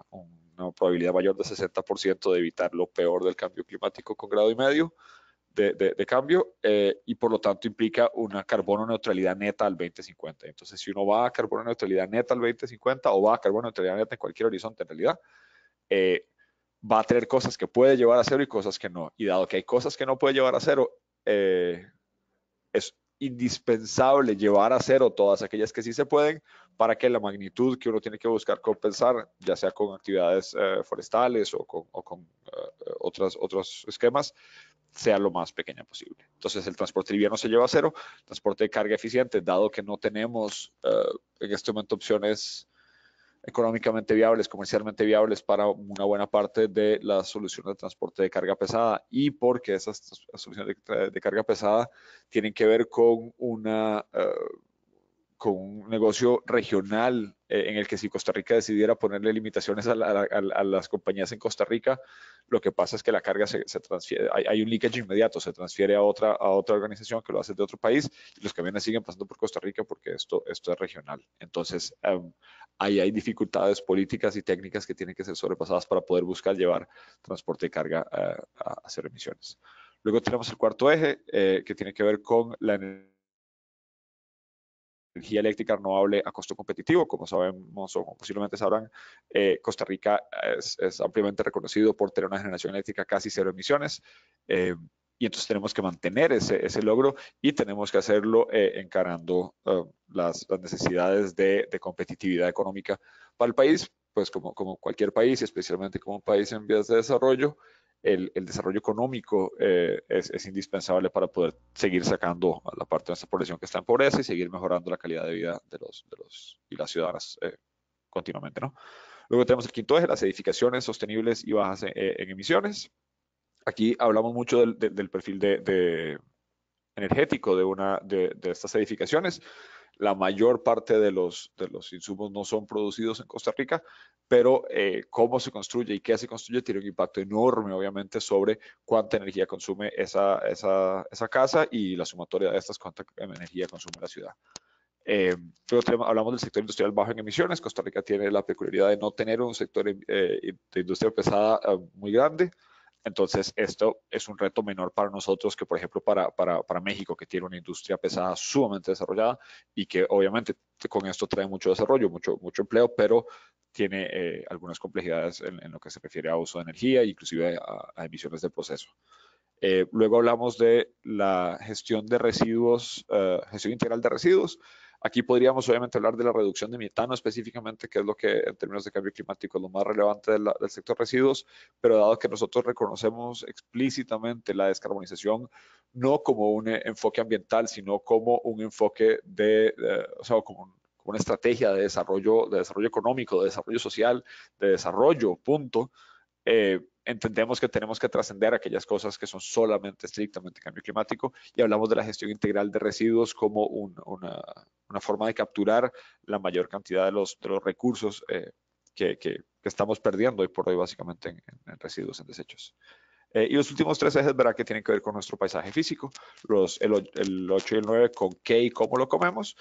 probabilidad mayor de 60% de evitar lo peor del cambio climático con 1,5 grados de cambio, y por lo tanto implica una carbono neutralidad neta al 2050. Entonces, si uno va a carbono neutralidad neta al 2050 o va a carbono neutralidad neta en cualquier horizonte en realidad, va a tener cosas que puede llevar a cero y cosas que no. Y dado que hay cosas que no puede llevar a cero, es indispensable llevar a cero todas aquellas que sí se pueden para que la magnitud que uno tiene que buscar compensar, ya sea con actividades forestales o con otros esquemas, sea lo más pequeña posible. Entonces el transporte liviano se lleva a cero, transporte de carga eficiente, dado que no tenemos en este momento opciones económicamente viables, comercialmente viables para una buena parte de las soluciones de transporte de carga pesada, y porque esas soluciones de carga pesada tienen que ver con con un negocio regional en el que si Costa Rica decidiera ponerle limitaciones a las compañías en Costa Rica, lo que pasa es que la carga se transfiere, hay un leakage inmediato, se transfiere a otra organización que lo hace de otro país y los camiones siguen pasando por Costa Rica porque esto es regional. Entonces, ahí hay dificultades políticas y técnicas que tienen que ser sobrepasadas para poder buscar llevar transporte de carga a cero emisiones. Luego tenemos el cuarto eje que tiene que ver con la energía eléctrica renovable a costo competitivo. Como sabemos o posiblemente sabrán, Costa Rica es ampliamente reconocido por tener una generación eléctrica casi cero emisiones, y entonces tenemos que mantener ese logro y tenemos que hacerlo encarando las necesidades de competitividad económica para el país, pues como cualquier país, y especialmente como un país en vías de desarrollo. El desarrollo económico es indispensable para poder seguir sacando a la parte de nuestra población que está en pobreza y seguir mejorando la calidad de vida de los y las ciudadanas continuamente, ¿no? Luego tenemos el quinto eje, las edificaciones sostenibles y bajas en emisiones. Aquí hablamos mucho del perfil energético de estas edificaciones. La mayor parte de los insumos no son producidos en Costa Rica, pero cómo se construye y qué se construye tiene un impacto enorme, obviamente, sobre cuánta energía consume esa casa y la sumatoria de estas, cuánta energía consume la ciudad. Luego hablamos del sector industrial bajo en emisiones. Costa Rica tiene la peculiaridad de no tener un sector de industria pesada muy grande. Entonces, esto es un reto menor para nosotros que, por ejemplo, para México, que tiene una industria pesada sumamente desarrollada y que obviamente con esto trae mucho desarrollo, mucho empleo, pero tiene algunas complejidades en lo que se refiere a uso de energía, inclusive a emisiones de proceso. Luego hablamos de la gestión de residuos, gestión integral de residuos. Aquí podríamos obviamente hablar de la reducción de metano específicamente, que es lo que en términos de cambio climático es lo más relevante del sector residuos, pero dado que nosotros reconocemos explícitamente la descarbonización no como un enfoque ambiental, sino como un enfoque o sea, como una estrategia de desarrollo económico, de desarrollo social, de desarrollo, punto. Entendemos que tenemos que trascender aquellas cosas que son solamente estrictamente cambio climático y hablamos de la gestión integral de residuos como una forma de capturar la mayor cantidad de los recursos que estamos perdiendo hoy por hoy básicamente en residuos, en desechos. Y los últimos tres ejes, verá, que tienen que ver con nuestro paisaje físico, el 8 y el 9 con qué y cómo lo comemos,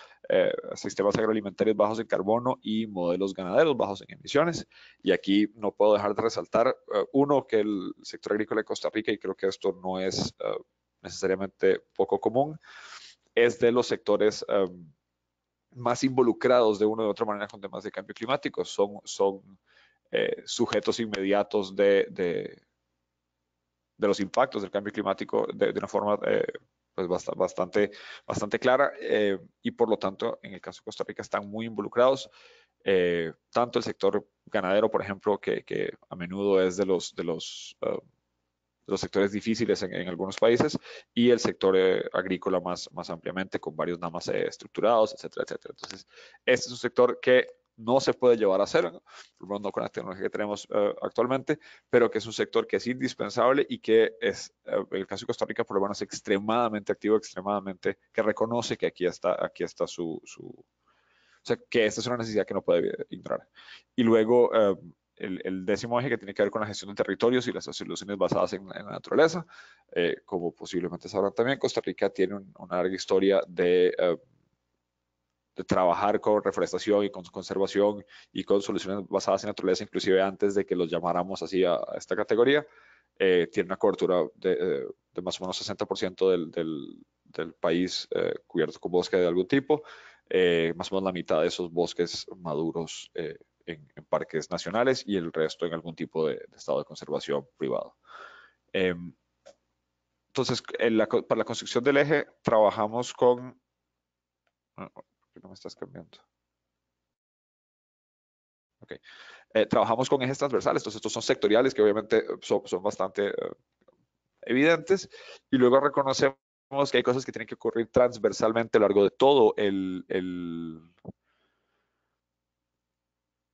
sistemas agroalimentarios bajos en carbono y modelos ganaderos bajos en emisiones. Y aquí no puedo dejar de resaltar, uno, que el sector agrícola de Costa Rica, y creo que esto no es necesariamente poco común, es de los sectores más involucrados de una u otra manera con temas de cambio climático. Son sujetos inmediatos de los impactos del cambio climático de una forma pues bastante clara, y por lo tanto, en el caso de Costa Rica están muy involucrados, tanto el sector ganadero, por ejemplo, que a menudo es de los sectores difíciles en algunos países, y el sector agrícola más ampliamente, con varios NAMAs estructurados, etcétera, etcétera. Entonces, este es un sector que no se puede llevar a cero, ¿no? Por lo menos con la tecnología que tenemos actualmente, pero que es un sector que es indispensable y que es, en el caso de Costa Rica, por lo menos extremadamente activo, extremadamente, que reconoce que aquí está o sea, que esta es una necesidad que no puede ignorar. Y luego, el décimo eje, que tiene que ver con la gestión de territorios y las soluciones basadas en la naturaleza. Como posiblemente sabrán también, Costa Rica tiene una larga historia de trabajar con reforestación y con conservación y con soluciones basadas en naturaleza, inclusive antes de que los llamáramos así a esta categoría. Tiene una cobertura de más o menos 60% del país cubierto con bosque de algún tipo, más o menos la mitad de esos bosques maduros en parques nacionales, y el resto en algún tipo de estado de conservación privado. Entonces, para la construcción del eje trabajamos con... ¿Por qué no me estás cambiando? Okay. Trabajamos con ejes transversales, entonces estos son sectoriales que obviamente son bastante evidentes, y luego reconocemos que hay cosas que tienen que ocurrir transversalmente a lo largo de todo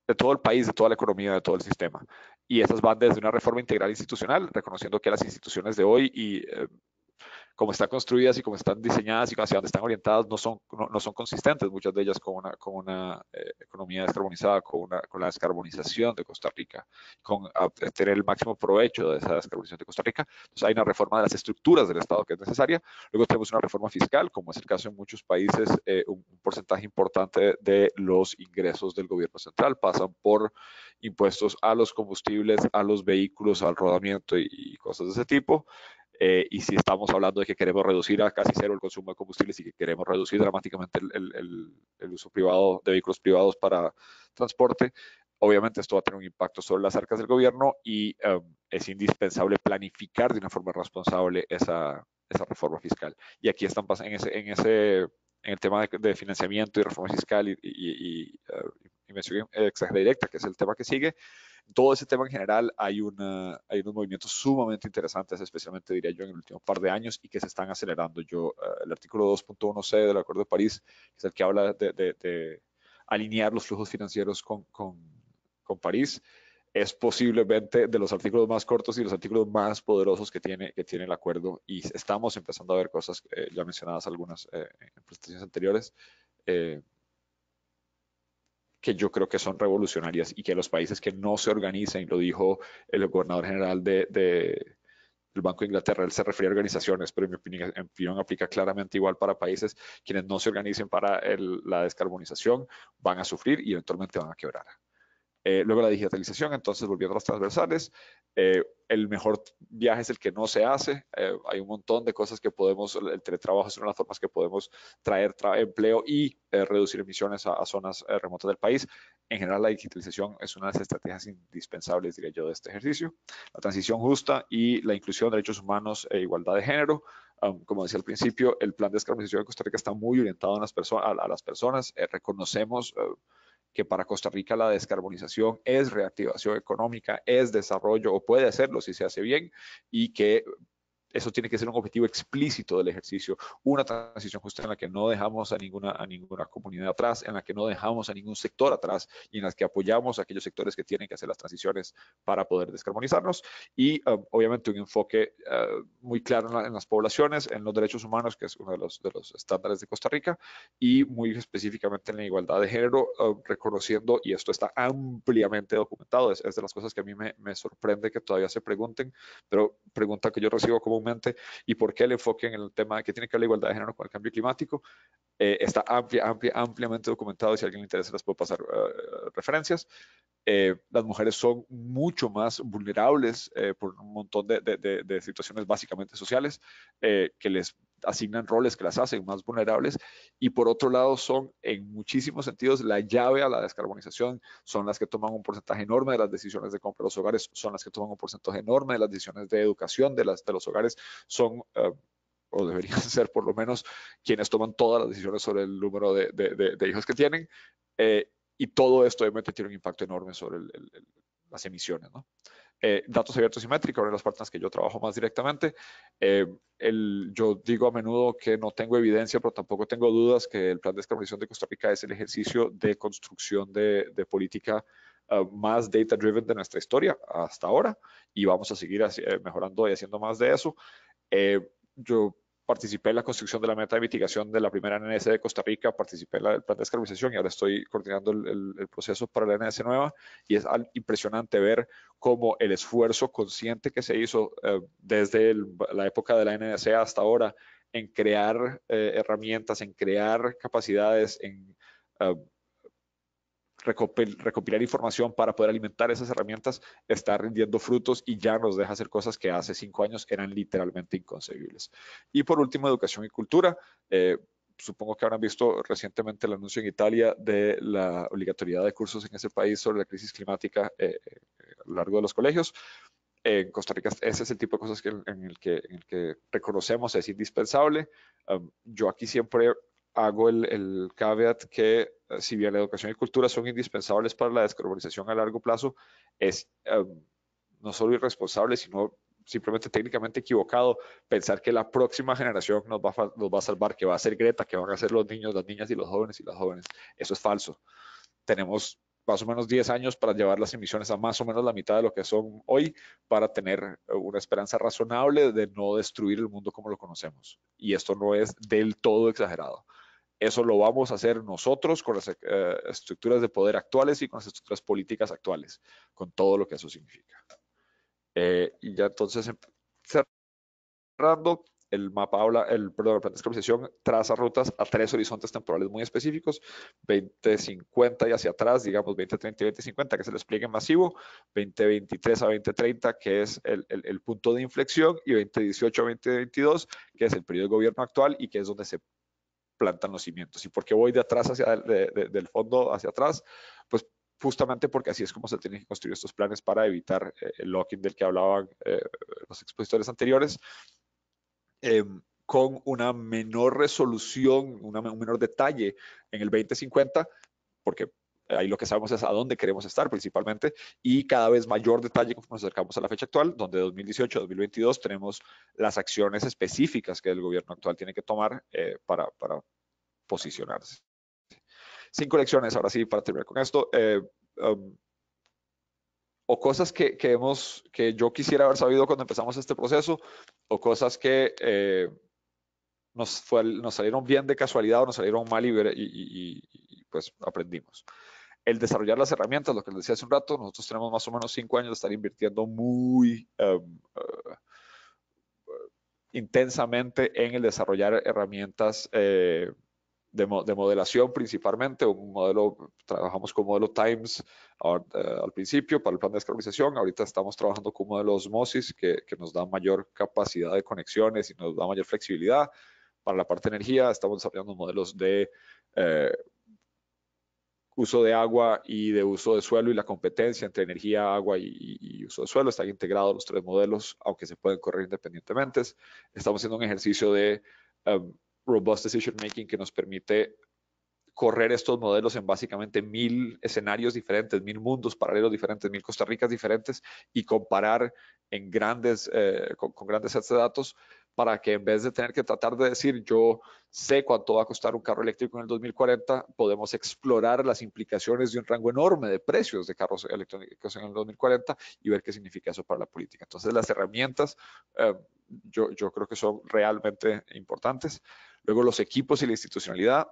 de todo el país, de toda la economía, de todo el sistema. Y esas van desde una reforma integral institucional, reconociendo que las instituciones de hoy y como están construidas y como están diseñadas y hacia dónde están orientadas no son consistentes, muchas de ellas con una economía descarbonizada, con la descarbonización de Costa Rica, con tener el máximo provecho de esa descarbonización de Costa Rica. Entonces hay una reforma de las estructuras del Estado que es necesaria. Luego tenemos una reforma fiscal, como es el caso en muchos países. Un porcentaje importante de los ingresos del gobierno central pasan por impuestos a los combustibles, a los vehículos, al rodamiento y cosas de ese tipo. Y si estamos hablando de que queremos reducir a casi cero el consumo de combustibles y que queremos reducir dramáticamente el uso privado de vehículos privados para transporte, obviamente esto va a tener un impacto sobre las arcas del gobierno, y es indispensable planificar de una forma responsable esa reforma fiscal. Y aquí están pasando en el tema de financiamiento y reforma fiscal y inversión extranjera directa, que es el tema que sigue. Todo ese tema en general hay unos movimientos sumamente interesantes, especialmente diría yo en el último par de años, y que se están acelerando. El artículo 2.1c del Acuerdo de París, que es el que habla de alinear los flujos financieros con París, es posiblemente de los artículos más cortos y los artículos más poderosos que tiene el acuerdo, y estamos empezando a ver cosas, ya mencionadas algunas en presentaciones anteriores, que yo creo que son revolucionarias, y que los países que no se organicen, lo dijo el gobernador general del Banco de Inglaterra, él se refería a organizaciones, pero en mi opinión aplica claramente igual para países. Quienes no se organicen para la descarbonización van a sufrir y eventualmente van a quebrar. Luego la digitalización, entonces volviendo a las transversales, el mejor viaje es el que no se hace. Hay un montón de cosas que podemos, el teletrabajo es una de las formas que podemos traer empleo y reducir emisiones a zonas remotas del país. En general, la digitalización es una de las estrategias indispensables, diría yo, de este ejercicio. La transición justa y la inclusión de derechos humanos e igualdad de género. Como decía al principio, el plan de descarbonización de Costa Rica está muy orientado a las personas. Reconocemos que para Costa Rica la descarbonización es reactivación económica, es desarrollo, o puede hacerlo si se hace bien, y que eso tiene que ser un objetivo explícito del ejercicio, una transición justa en la que no dejamos a ninguna comunidad atrás, en la que no dejamos a ningún sector atrás, y en la que apoyamos a aquellos sectores que tienen que hacer las transiciones para poder descarbonizarnos, y obviamente un enfoque muy claro en las poblaciones, en los derechos humanos, que es uno de los estándares de Costa Rica, y muy específicamente en la igualdad de género, reconociendo, y esto está ampliamente documentado, es de las cosas que a mí me sorprende que todavía se pregunten, pero pregunta que yo recibo comúnmente: ¿y por qué el enfoque en el tema de que tiene que ver la igualdad de género con el cambio climático? Está ampliamente documentado, y si a alguien le interesa les puedo pasar referencias. Las mujeres son mucho más vulnerables por un montón de situaciones básicamente sociales, que les asignan roles que las hacen más vulnerables, y por otro lado son en muchísimos sentidos la llave a la descarbonización. Son las que toman un porcentaje enorme de las decisiones de compra de los hogares, son las que toman un porcentaje enorme de las decisiones de educación de los hogares, son o deberían ser por lo menos, quienes toman todas las decisiones sobre el número de hijos que tienen. Y todo esto obviamente tiene un impacto enorme sobre las emisiones, ¿no? Datos abiertos y métrica, una de las partes en las que yo trabajo más directamente. Yo digo a menudo que no tengo evidencia, pero tampoco tengo dudas que el plan de descarbonización de Costa Rica es el ejercicio de construcción de política más data-driven de nuestra historia hasta ahora, y vamos a seguir mejorando y haciendo más de eso. Yo participé en la construcción de la meta de mitigación de la primera NS de Costa Rica, participé en el plan de descarbonización y ahora estoy coordinando el proceso para la NS nueva, y es impresionante ver cómo el esfuerzo consciente que se hizo desde la época de la NS hasta ahora en crear herramientas, en crear capacidades, en recopilar información para poder alimentar esas herramientas, está rindiendo frutos y ya nos deja hacer cosas que hace 5 años eran literalmente inconcebibles. Y por último, educación y cultura. Supongo que habrán visto recientemente el anuncio en Italia de la obligatoriedad de cursos en ese país sobre la crisis climática a lo largo de los colegios. En Costa Rica ese es el tipo de cosas en el que reconocemos es indispensable. Yo aquí siempre hago el caveat que si bien la educación y cultura son indispensables para la descarbonización a largo plazo, es no solo irresponsable, sino simplemente técnicamente equivocado pensar que la próxima generación nos va a salvar, que va a ser Greta, que van a ser los niños, las niñas y los jóvenes y las jóvenes. Eso es falso. Tenemos más o menos 10 años para llevar las emisiones a más o menos la mitad de lo que son hoy, para tener una esperanza razonable de no destruir el mundo como lo conocemos. Y esto no es del todo exagerado. Eso lo vamos a hacer nosotros con las estructuras de poder actuales y con las estructuras políticas actuales, con todo lo que eso significa. Y ya entonces, cerrando, el mapa habla, el plan de descarbonización traza rutas a 3 horizontes temporales muy específicos: 2050 y hacia atrás, digamos 2030 y 2050, que es el despliegue masivo; 2023 a 2030, que es el punto de inflexión; y 2018 a 2022, que es el periodo de gobierno actual y que es donde se plantan los cimientos. ¿Y por qué voy de atrás del fondo hacia atrás? Pues justamente porque así es como se tienen que construir estos planes para evitar el locking del que hablaban los expositores anteriores, con una menor resolución, un menor detalle en el 2050, porque ahí lo que sabemos es a dónde queremos estar principalmente, y cada vez mayor detalle conforme nos acercamos a la fecha actual, donde 2018 a 2022 tenemos las acciones específicas que el gobierno actual tiene que tomar para posicionarse. 5 lecciones, ahora sí, para terminar con esto. O cosas que yo quisiera haber sabido cuando empezamos este proceso, o cosas que nos salieron bien de casualidad o nos salieron mal y pues aprendimos. El desarrollar las herramientas, lo que les decía hace un rato, nosotros tenemos más o menos 5 años de estar invirtiendo muy intensamente en el desarrollar herramientas de modelación principalmente. Trabajamos con modelo Times al principio para el plan de descarbonización. Ahorita estamos trabajando con modelo Osmosis que nos da mayor capacidad de conexiones y nos da mayor flexibilidad. Para la parte de energía estamos desarrollando modelos de uso de agua y de uso de suelo, y la competencia entre energía, agua y uso de suelo. Están integrados los 3 modelos, aunque se pueden correr independientemente. Estamos haciendo un ejercicio de robust decision making que nos permite correr estos modelos en básicamente 1000 escenarios diferentes, 1000 mundos paralelos diferentes, 1000 Costa Ricas diferentes, y comparar en con grandes sets de datos, para que en vez de tener que tratar de decir yo sé cuánto va a costar un carro eléctrico en el 2040, podemos explorar las implicaciones de un rango enorme de precios de carros eléctricos en el 2040 y ver qué significa eso para la política. Entonces las herramientas yo creo que son realmente importantes. Luego los equipos y la institucionalidad.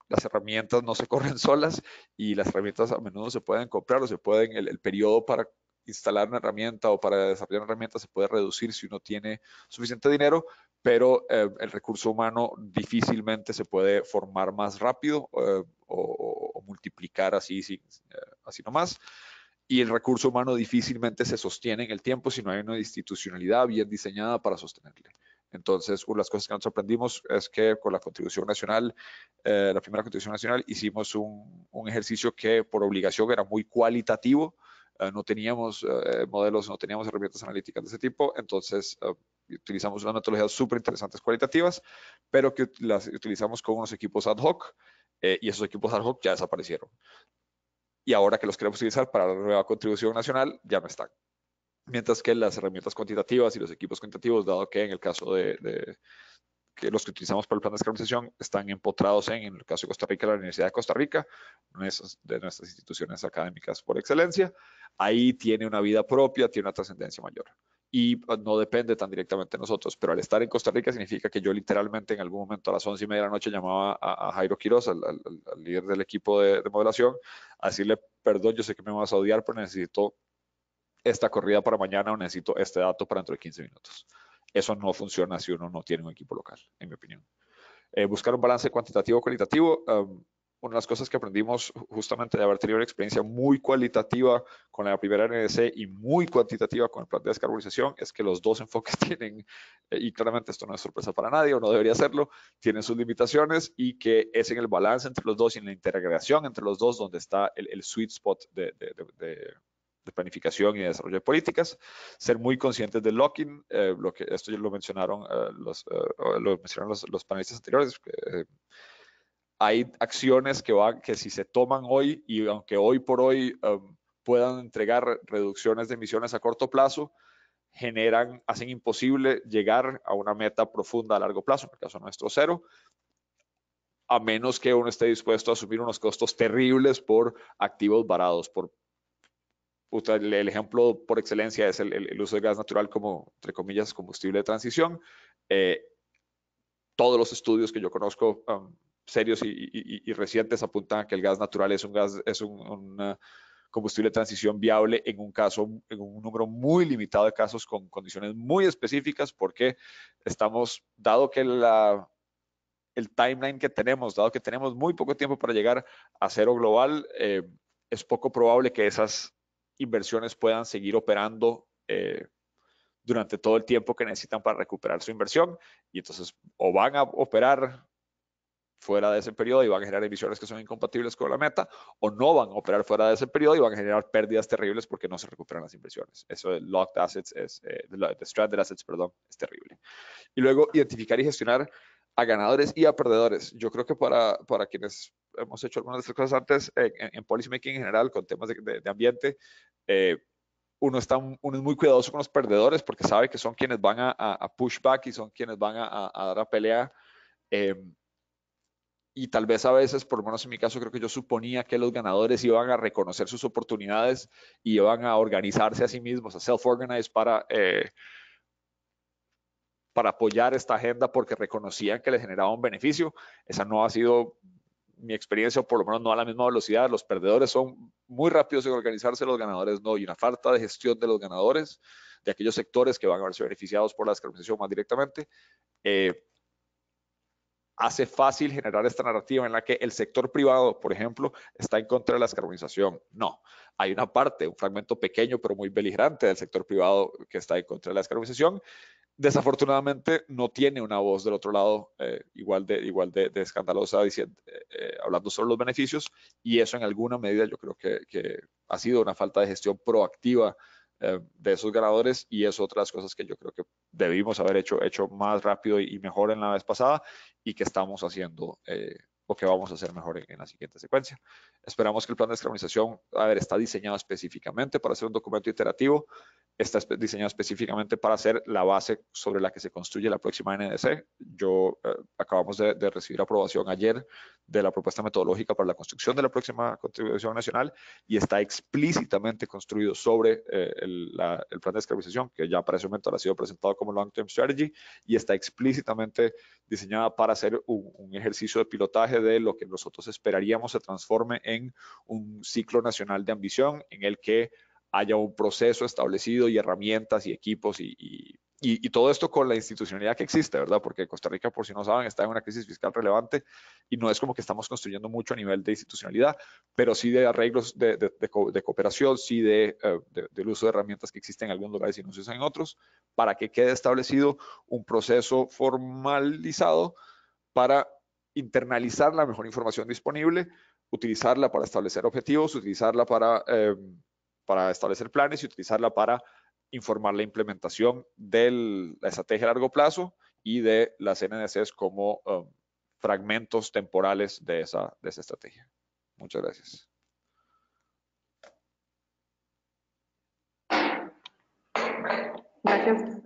Las herramientas no se corren solas, y las herramientas a menudo se pueden comprar, o el periodo para instalar una herramienta o para desarrollar una herramienta se puede reducir si uno tiene suficiente dinero, pero el recurso humano difícilmente se puede formar más rápido o multiplicar así nomás. Y el recurso humano difícilmente se sostiene en el tiempo si no hay una institucionalidad bien diseñada para sostenerle. Entonces, una de las cosas que nos aprendimos es que con la contribución nacional, la primera contribución nacional, hicimos un ejercicio que por obligación era muy cualitativo. No teníamos modelos, no teníamos herramientas analíticas de ese tipo. Entonces, utilizamos unas metodologías súper interesantes cualitativas, pero que las utilizamos con unos equipos ad hoc, y esos equipos ad hoc ya desaparecieron. Y ahora que los queremos utilizar para la nueva contribución nacional, ya no están. Mientras que las herramientas cuantitativas y los equipos cuantitativos, dado que en el caso de que los que utilizamos para el plan de descarbonización están empotrados en el caso de Costa Rica, la Universidad de Costa Rica, una de nuestras instituciones académicas por excelencia, ahí tiene una vida propia, tiene una trascendencia mayor. Y no depende tan directamente de nosotros, pero al estar en Costa Rica significa que yo literalmente en algún momento a las 11:30 de la noche llamaba a Jairo Quiroz, al líder del equipo de modelación, a decirle, perdón, yo sé que me vas a odiar, pero necesito esta corrida para mañana o necesito este dato para dentro de 15 minutos. Eso no funciona si uno no tiene un equipo local, en mi opinión. Buscar un balance cuantitativo-cualitativo. Una de las cosas que aprendimos justamente de haber tenido una experiencia muy cualitativa con la primera NDC y muy cuantitativa con el plan de descarbonización es que los dos enfoques tienen, y claramente esto no es sorpresa para nadie o no debería serlo, tienen sus limitaciones y que es en el balance entre los dos y en la integración entre los dos donde está el sweet spot de planificación y de desarrollo de políticas, ser muy conscientes del lock-in, esto ya lo mencionaron, los panelistas anteriores. Hay acciones que si se toman hoy y aunque hoy por hoy puedan entregar reducciones de emisiones a corto plazo, hacen imposible llegar a una meta profunda a largo plazo, en el caso nuestro 0, a menos que uno esté dispuesto a asumir unos costos terribles por activos varados, el ejemplo por excelencia es el uso de gas natural como, entre comillas, combustible de transición. Todos los estudios que yo conozco serios y recientes apuntan a que el gas natural es un combustible de transición viable en un número muy limitado de casos con condiciones muy específicas, porque dado que el timeline que tenemos, dado que tenemos muy poco tiempo para llegar a cero global, es poco probable que esas inversiones puedan seguir operando durante todo el tiempo que necesitan para recuperar su inversión, y entonces o van a operar fuera de ese periodo y van a generar emisiones que son incompatibles con la meta, o no van a operar fuera de ese periodo y van a generar pérdidas terribles porque no se recuperan las inversiones. Eso de locked assets, de stranded assets, perdón, es terrible. Y luego identificar y gestionar a ganadores y a perdedores. Yo creo que para quienes hemos hecho algunas de estas cosas antes, en policy making en general, con temas de ambiente, uno es muy cuidadoso con los perdedores porque sabe que son quienes van a push back y son quienes van a dar a pelea. Y tal vez a veces, por lo menos en mi caso, creo que yo suponía que los ganadores iban a reconocer sus oportunidades y iban a organizarse a sí mismos, a self-organize para apoyar esta agenda porque reconocían que les generaba un beneficio. Esa no ha sido mi experiencia, o por lo menos no a la misma velocidad. Los perdedores son muy rápidos en organizarse, los ganadores no, y una falta de gestión de los ganadores, de aquellos sectores que van a verse beneficiados por la descarbonización más directamente, hace fácil generar esta narrativa en la que el sector privado, por ejemplo, está en contra de la descarbonización. No, hay una parte, un fragmento pequeño pero muy beligerante del sector privado que está en contra de la descarbonización. Desafortunadamente no tiene una voz del otro lado igual de escandalosa hablando sobre los beneficios, y eso en alguna medida yo creo que ha sido una falta de gestión proactiva de esos ganadores, y es otras cosas que yo creo que debimos haber hecho más rápido y mejor en la vez pasada, y que estamos haciendo o que vamos a hacer mejor en la siguiente secuencia. Esperamos que el plan de descarbonización está diseñado específicamente para ser un documento iterativo, está diseñado específicamente para ser la base sobre la que se construye la próxima NDC. Acabamos de recibir aprobación ayer de la propuesta metodológica para la construcción de la próxima contribución nacional, y está explícitamente construido sobre el plan de descarbonización, que ya para ese momento ha sido presentado como Long Term Strategy, y está explícitamente diseñada para hacer un ejercicio de pilotaje de lo que nosotros esperaríamos se transforme en un ciclo nacional de ambición, en el que haya un proceso establecido y herramientas y equipos y todo esto con la institucionalidad que existe, ¿verdad? Porque Costa Rica, por si no saben, está en una crisis fiscal relevante, y no es como que estamos construyendo mucho a nivel de institucionalidad, pero sí de arreglos de cooperación, sí del uso de herramientas que existen en algunos lugares y no se usan en otros, para que quede establecido un proceso formalizado para internalizar la mejor información disponible, utilizarla para establecer objetivos, utilizarla para establecer planes y utilizarla para informar la implementación de la estrategia a largo plazo y de las NDCs como fragmentos temporales de esa estrategia. Muchas gracias. Gracias,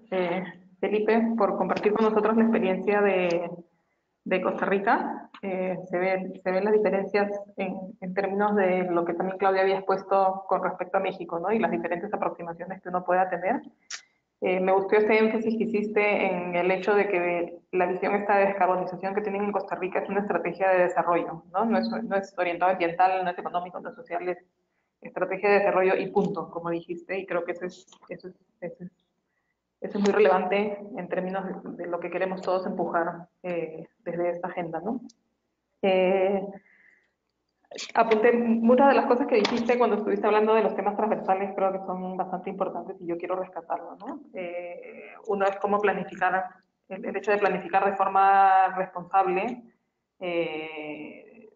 Felipe, por compartir con nosotros la experiencia de Costa Rica. Se ven las diferencias en términos de lo que también Claudia había expuesto con respecto a México, ¿no? Y las diferentes aproximaciones que uno pueda tener. Me gustó este énfasis que hiciste en el hecho de que la visión esta de descarbonización que tienen en Costa Rica es una estrategia de desarrollo, ¿no? No es orientado ambiental, no es económico, no es social, es estrategia de desarrollo y punto, como dijiste, y creo que eso es muy relevante en términos de lo que queremos todos empujar desde esta agenda, ¿no? Apunté muchas de las cosas que dijiste cuando estuviste hablando de los temas transversales, creo que son bastante importantes y yo quiero rescatarlo, ¿no? Uno es cómo planificar, el hecho de planificar de forma responsable,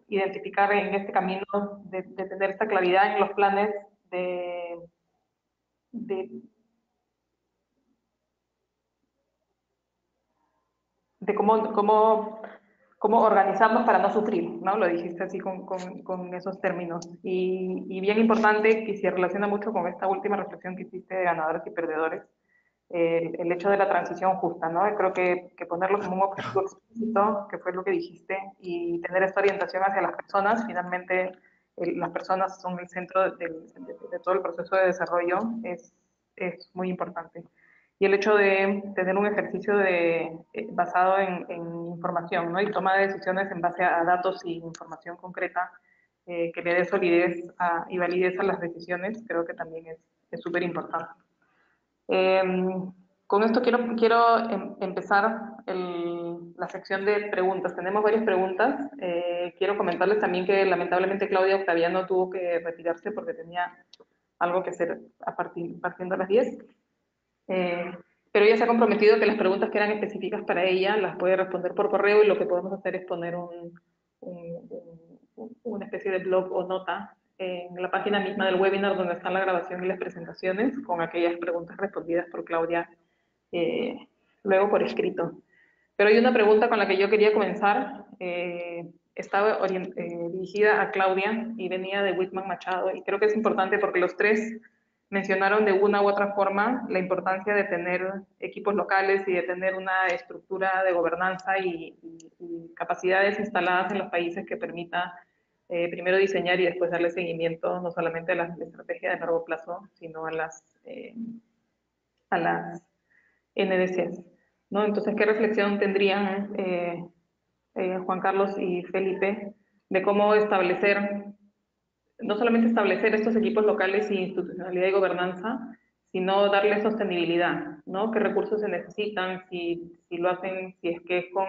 identificar en este camino de tener esta claridad en los planes de cómo organizarnos para no sufrir, ¿no? Lo dijiste así con esos términos. Y bien importante, que se relaciona mucho con esta última reflexión que hiciste de ganadores y perdedores, el hecho de la transición justa, ¿no? Creo que ponerlo como un objetivo explícito, que fue lo que dijiste, y tener esta orientación hacia las personas, finalmente las personas son el centro de todo el proceso de desarrollo, es muy importante. Y el hecho de tener un ejercicio basado en información, ¿no? Y toma de decisiones en base a datos y información concreta que le dé solidez y validez a las decisiones, creo que también es súper importante. Con esto quiero empezar la sección de preguntas. Tenemos varias preguntas. Quiero comentarles también que lamentablemente Claudia Octaviano tuvo que retirarse porque tenía algo que hacer partiendo a las 10. Pero ella se ha comprometido que las preguntas que eran específicas para ella las puede responder por correo y lo que podemos hacer es poner una especie de blog o nota en la página misma del webinar donde está la grabación y las presentaciones con aquellas preguntas respondidas por Claudia luego por escrito. Pero hay una pregunta con la que yo quería comenzar. Estaba dirigida a Claudia y venía de Whitman Machado y creo que es importante porque los tres mencionaron de una u otra forma la importancia de tener equipos locales y de tener una estructura de gobernanza y capacidades instaladas en los países que permita primero diseñar y después darle seguimiento no solamente a las estrategias de largo plazo, sino a las NDCs, ¿no? Entonces, ¿qué reflexión tendrían Juan Carlos y Felipe de cómo establecer, no solamente establecer estos equipos locales y institucionalidad y gobernanza, sino darle sostenibilidad, ¿no? ¿Qué recursos se necesitan? Si lo hacen, si es que es con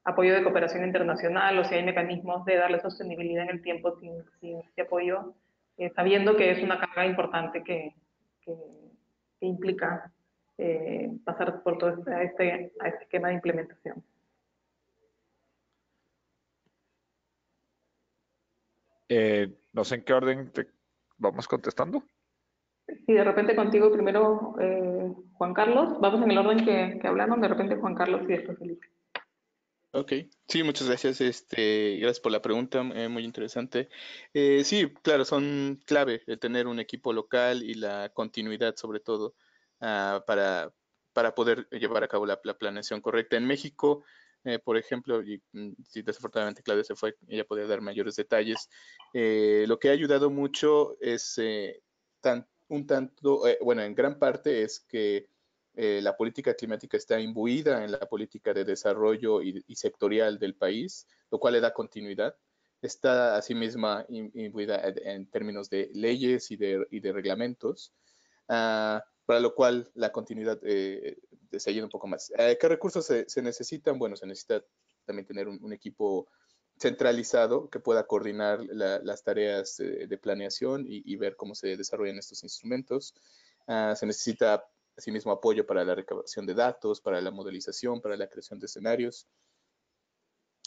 apoyo de cooperación internacional o si hay mecanismos de darle sostenibilidad en el tiempo sin este apoyo, sabiendo que es una carga importante que implica pasar por todo este esquema de implementación. No sé en qué orden te vamos contestando. Sí, de repente contigo primero Juan Carlos, vamos en el orden que hablaron, de repente Juan Carlos y después Felipe. Ok, sí, muchas gracias. Gracias por la pregunta, muy interesante. Sí, claro, son clave el tener un equipo local y la continuidad, sobre todo, para poder llevar a cabo la planeación correcta. En México, por ejemplo, si desafortunadamente Claudia se fue, ella podría dar mayores detalles. Lo que ha ayudado mucho es bueno, en gran parte es que la política climática está imbuida en la política de desarrollo y sectorial del país, lo cual le da continuidad. Está asimismo imbuida en términos de leyes y de reglamentos, para lo cual la continuidad se ayuda un poco más. ¿Qué recursos se necesitan? Bueno, se necesita también tener un equipo centralizado que pueda coordinar las tareas de planeación y ver cómo se desarrollan estos instrumentos. Se necesita asimismo apoyo para la recabación de datos, para la modelización, para la creación de escenarios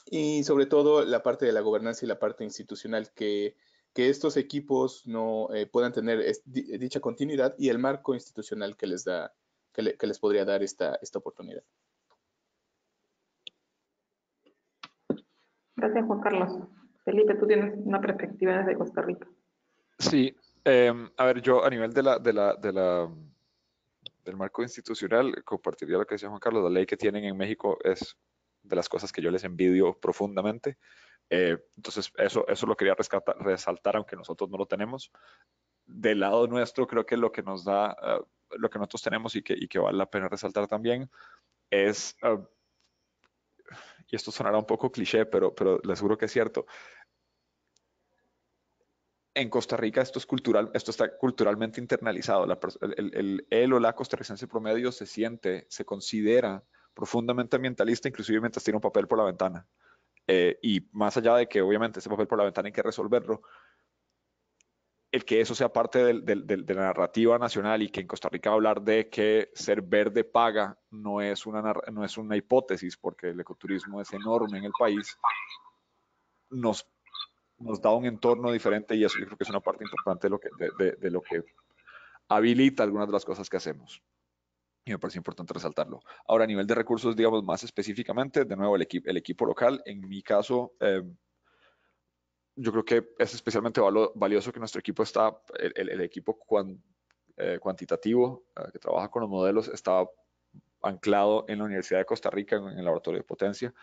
y sobre todo la parte de la gobernanza y la parte institucional que que estos equipos no puedan tener dicha continuidad y el marco institucional que les da, que les podría dar esta oportunidad. Gracias, Juan Carlos. Felipe, tú tienes una perspectiva desde Costa Rica. Sí, a ver, yo a nivel del marco institucional compartiría lo que decía Juan Carlos. La ley que tienen en México es de las cosas que yo les envidio profundamente. Entonces, eso lo quería resaltar, aunque nosotros no lo tenemos. Del lado nuestro, creo que lo que nos da, lo que nosotros tenemos y que vale la pena resaltar también es, y esto sonará un poco cliché, pero les aseguro que es cierto. En Costa Rica esto es cultural, esto está culturalmente internalizado. El o la costarricense promedio se considera profundamente ambientalista, inclusive mientras tiene un papel por la ventana. Y más allá de que obviamente ese papel por la ventana hay que resolverlo, el que eso sea parte de la narrativa nacional y que en Costa Rica hablar de que ser verde paga no es una hipótesis, porque el ecoturismo es enorme en el país, nos da un entorno diferente, y eso yo creo que es una parte importante de lo que habilita algunas de las cosas que hacemos. Y me parece importante resaltarlo. Ahora, a nivel de recursos, digamos, más específicamente, de nuevo, el equipo local, en mi caso, yo creo que es especialmente valioso que nuestro equipo está, el equipo cuantitativo que trabaja con los modelos, está anclado en la Universidad de Costa Rica, en el laboratorio de potencia.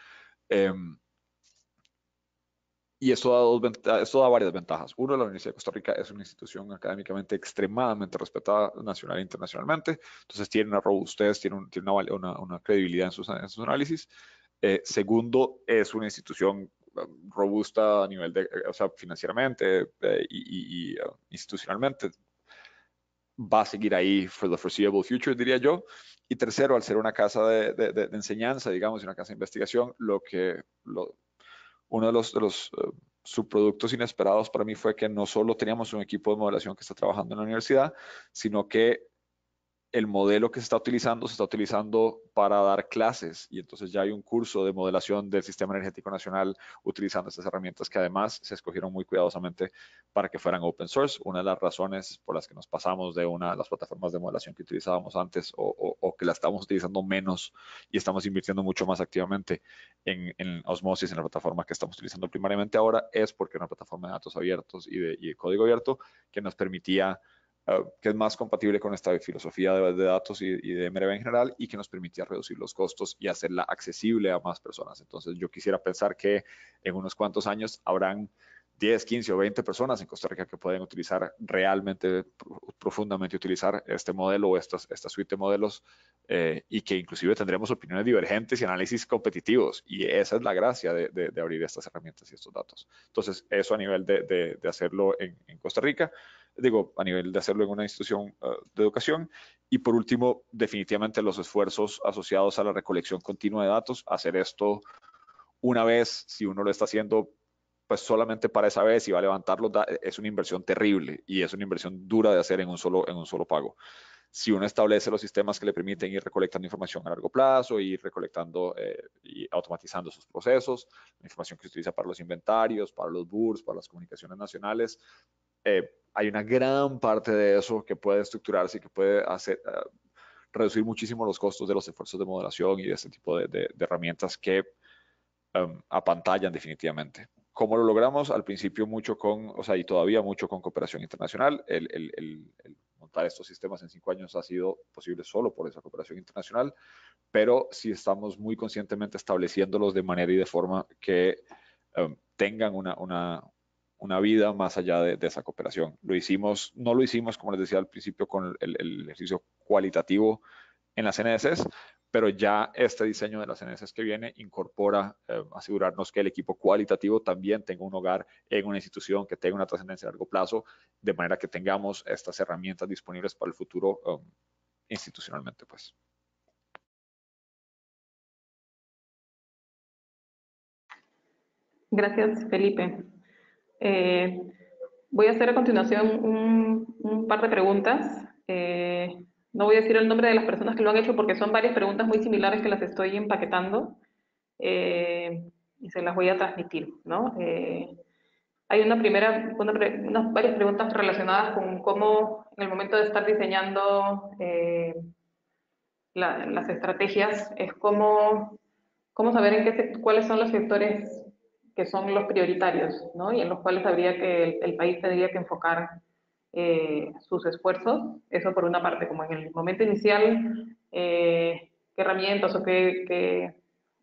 Y esto da varias ventajas. Uno, la Universidad de Costa Rica es una institución académicamente extremadamente respetada nacional e internacionalmente. Entonces tiene una robustez, tiene una credibilidad en sus análisis. Segundo, es una institución robusta a nivel o sea, financieramente y institucionalmente. Va a seguir ahí for the foreseeable future, diría yo. Y tercero, al ser una casa de enseñanza, digamos, y una casa de investigación, uno de los subproductos inesperados para mí fue que no solo teníamos un equipo de modelación que está trabajando en la universidad, sino que el modelo que se está utilizando para dar clases, y entonces ya hay un curso de modelación del Sistema Energético Nacional utilizando estas herramientas que además se escogieron muy cuidadosamente para que fueran open source. Una de las razones por las que nos pasamos de una de las plataformas de modelación que utilizábamos antes o que la estamos utilizando menos y estamos invirtiendo mucho más activamente en Osmosis, en la plataforma que estamos utilizando primariamente ahora, es porque es una plataforma de datos abiertos y de código abierto que nos permitía que es más compatible con esta filosofía de datos y de MRV en general, y que nos permitía reducir los costos y hacerla accesible a más personas. Entonces yo quisiera pensar que en unos cuantos años habrán 10, 15 o 20 personas en Costa Rica que pueden utilizar realmente, profundamente utilizar este modelo o esta suite de modelos, y que inclusive tendremos opiniones divergentes y análisis competitivos. Y esa es la gracia de abrir estas herramientas y estos datos. Entonces, eso a nivel de hacerlo en Costa Rica. Digo, a nivel de hacerlo en una institución de educación. Y por último, definitivamente los esfuerzos asociados a la recolección continua de datos. Hacer esto una vez, si uno lo está haciendo pues solamente para esa vez y va a levantarlo, es una inversión terrible y es una inversión dura de hacer en un solo pago. Si uno establece los sistemas que le permiten ir recolectando información a largo plazo, ir recolectando y automatizando sus procesos, la información que se utiliza para los inventarios, para los BURS, para las comunicaciones nacionales, hay una gran parte de eso que puede estructurarse y que puede reducir muchísimo los costos de los esfuerzos de modelación y de este tipo de herramientas que apantallan definitivamente. ¿Cómo lo logramos? Al principio mucho y todavía mucho con cooperación internacional. El montar estos sistemas en 5 años ha sido posible solo por esa cooperación internacional, pero sí estamos muy conscientemente estableciéndolos de manera y de forma que tengan una vida más allá de esa cooperación. No lo hicimos, como les decía al principio, con el ejercicio cualitativo en las NDCs, pero ya este diseño de las NDCs que viene incorpora asegurarnos que el equipo cualitativo también tenga un hogar en una institución que tenga una trascendencia a largo plazo, de manera que tengamos estas herramientas disponibles para el futuro institucionalmente, pues. Gracias, Felipe. Voy a hacer a continuación un par de preguntas. No voy a decir el nombre de las personas que lo han hecho porque son varias preguntas muy similares que las estoy empaquetando y se las voy a transmitir, ¿no? hay unas varias preguntas relacionadas con cómo en el momento de estar diseñando las estrategias es cómo saber cuáles son los sectores que son los prioritarios, ¿no? Y en los cuales habría que el país tendría que enfocar sus esfuerzos. Eso por una parte, como en el momento inicial, qué herramientas o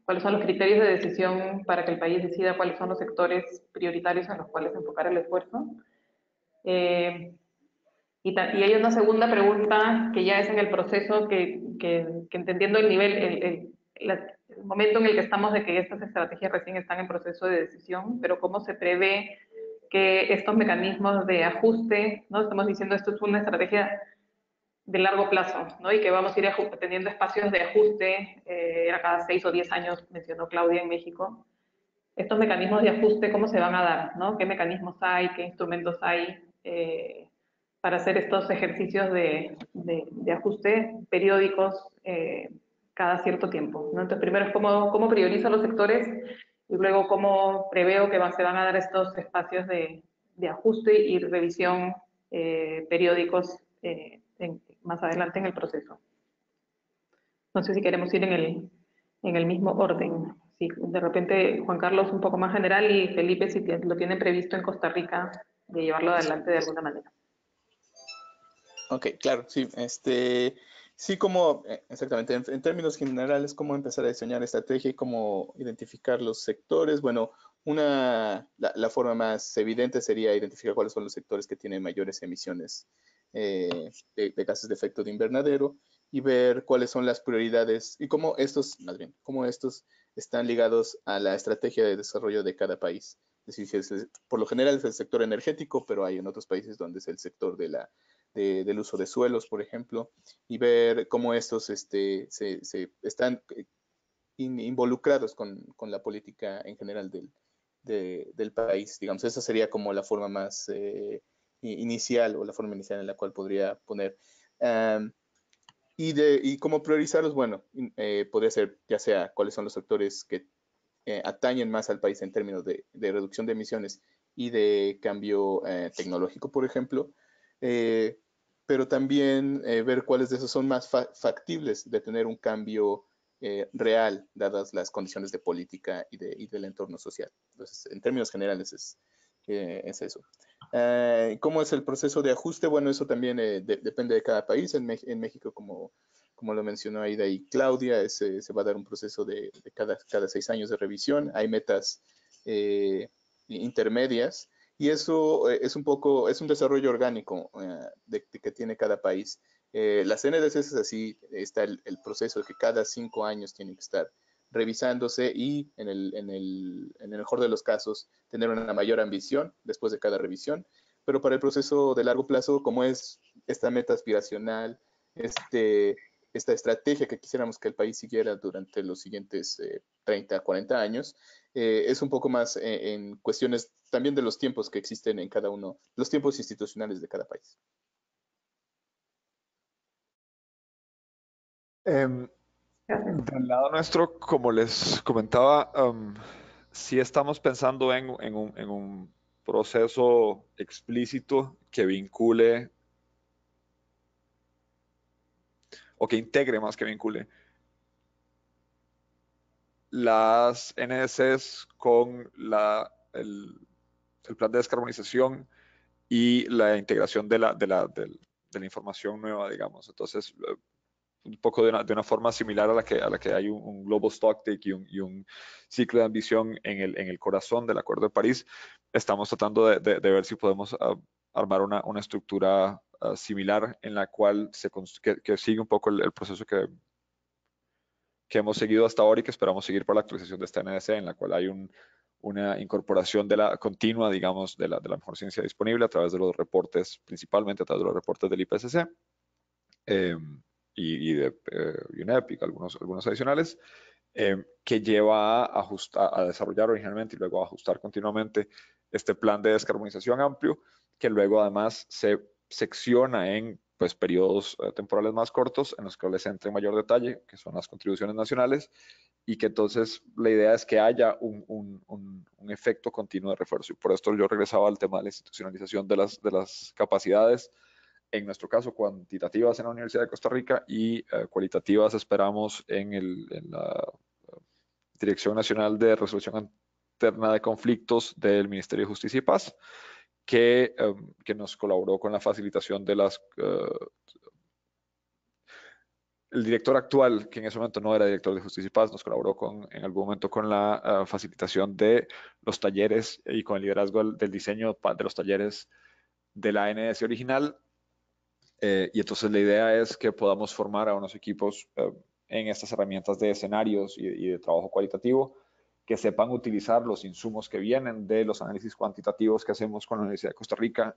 cuáles son los criterios de decisión para que el país decida cuáles son los sectores prioritarios en los cuales enfocar el esfuerzo. Y hay una segunda pregunta que ya es en el proceso, que entendiendo el nivel, el momento en el que estamos de que estas estrategias recién están en proceso de decisión, pero cómo se prevé que estos mecanismos de ajuste, ¿no? Estamos diciendo esto es una estrategia de largo plazo, ¿no? Y que vamos a ir teniendo espacios de ajuste a cada 6 o 10 años, mencionó Claudia en México. Estos mecanismos de ajuste, ¿cómo se van a dar, ¿no? ¿Qué mecanismos hay? ¿Qué instrumentos hay? Para hacer estos ejercicios de ajuste periódicos cada cierto tiempo, ¿no? Entonces, primero es cómo priorizo los sectores y luego cómo preveo que se van a dar estos espacios de ajuste y revisión periódicos más adelante en el proceso. No sé si queremos ir en el mismo orden. Sí, de repente Juan Carlos un poco más general y Felipe si lo tienen previsto en Costa Rica de llevarlo adelante de alguna manera. Ok, claro, sí. Sí, exactamente, en términos generales, cómo empezar a diseñar estrategia y cómo identificar los sectores. Bueno, la forma más evidente sería identificar cuáles son los sectores que tienen mayores emisiones de gases de efecto de invernadero y ver cuáles son las prioridades y cómo estos están ligados a la estrategia de desarrollo de cada país. Es decir, por lo general es el sector energético, pero hay en otros países donde es el sector del uso de suelos, por ejemplo, y ver cómo estos se están involucrados con la política en general del país. Digamos, esa sería como la forma más inicial o la forma inicial en la cual podría poner. Y cómo priorizarlos, bueno, podría ser ya sea cuáles son los sectores que atañen más al país en términos de reducción de emisiones y de cambio tecnológico, por ejemplo, pero también ver cuáles de esos son más factibles de tener un cambio real, dadas las condiciones de política y del entorno social. Entonces, en términos generales es eso. ¿Cómo es el proceso de ajuste? Bueno, eso también depende de cada país. En México, como lo mencionó Aida y Claudia, se va a dar un proceso de cada 6 años de revisión. Hay metas intermedias y eso es un desarrollo orgánico que tiene cada país. Las NDCs es así, está el proceso que cada 5 años tiene que estar revisándose y en el mejor de los casos tener una mayor ambición después de cada revisión, pero para el proceso de largo plazo, como es esta meta aspiracional, esta estrategia que quisiéramos que el país siguiera durante los siguientes 30, 40 años, es un poco más en cuestiones también de los tiempos que existen en cada uno, los tiempos institucionales de cada país. Del lado nuestro, como les comentaba, sí estamos pensando en un proceso explícito que vincule o que integre más que vincule las NDCs con el plan de descarbonización y la integración de la información nueva, digamos. Entonces, un poco de una forma similar a la que hay un Global Stocktake y un ciclo de ambición en el corazón del Acuerdo de París, estamos tratando de ver si podemos armar una estructura similar en la cual que sigue un poco el proceso que hemos seguido hasta ahora y que esperamos seguir para la actualización de esta NDC, en la cual hay una incorporación continua, digamos, de la mejor ciencia disponible a través de los reportes, principalmente a través de los reportes del IPCC y de UNEP y algunos adicionales, que lleva a desarrollar originalmente y luego a ajustar continuamente este plan de descarbonización amplio, que luego además se secciona en periodos temporales más cortos en los que les entre en mayor detalle, que son las contribuciones nacionales, y que entonces la idea es que haya un efecto continuo de refuerzo. Y por esto yo regresaba al tema de la institucionalización de las capacidades, en nuestro caso cuantitativas en la Universidad de Costa Rica y cualitativas esperamos en la Dirección Nacional de Resolución Alterna de Conflictos del Ministerio de Justicia y Paz, que nos colaboró con la facilitación de el director actual, que en ese momento no era director de Justicia y Paz, nos colaboró en algún momento con la facilitación de los talleres y con el liderazgo del diseño de los talleres de la ANS original. Y entonces la idea es que podamos formar a unos equipos en estas herramientas de escenarios y de trabajo cualitativo que sepan utilizar los insumos que vienen de los análisis cuantitativos que hacemos con la Universidad de Costa Rica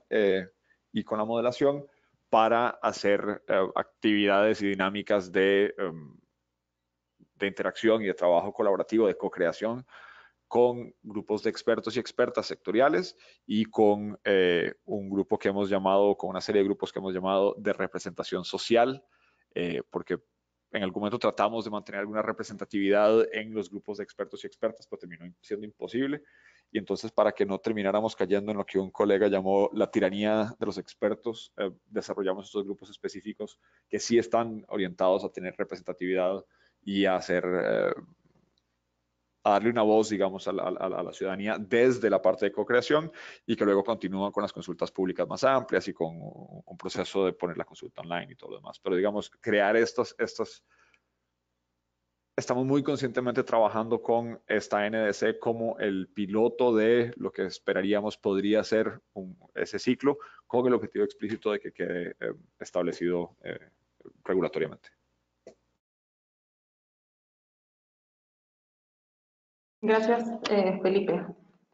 y con la modelación para hacer actividades y dinámicas de interacción y de trabajo colaborativo, de co-creación con grupos de expertos y expertas sectoriales y con un grupo que hemos llamado, con una serie de grupos que hemos llamado de representación social, porque en algún momento tratamos de mantener alguna representatividad en los grupos de expertos y expertas, pero terminó siendo imposible. Y entonces, para que no termináramos cayendo en lo que un colega llamó la tiranía de los expertos, desarrollamos estos grupos específicos que sí están orientados a tener representatividad y a hacer a darle una voz, digamos, a la ciudadanía desde la parte de co-creación y que luego continúan con las consultas públicas más amplias y con un proceso de poner la consulta online y todo lo demás. Pero, digamos, crear estamos muy conscientemente trabajando con esta NDC como el piloto de lo que esperaríamos podría ser ese ciclo, con el objetivo explícito de que quede establecido regulatoriamente. Gracias, Felipe.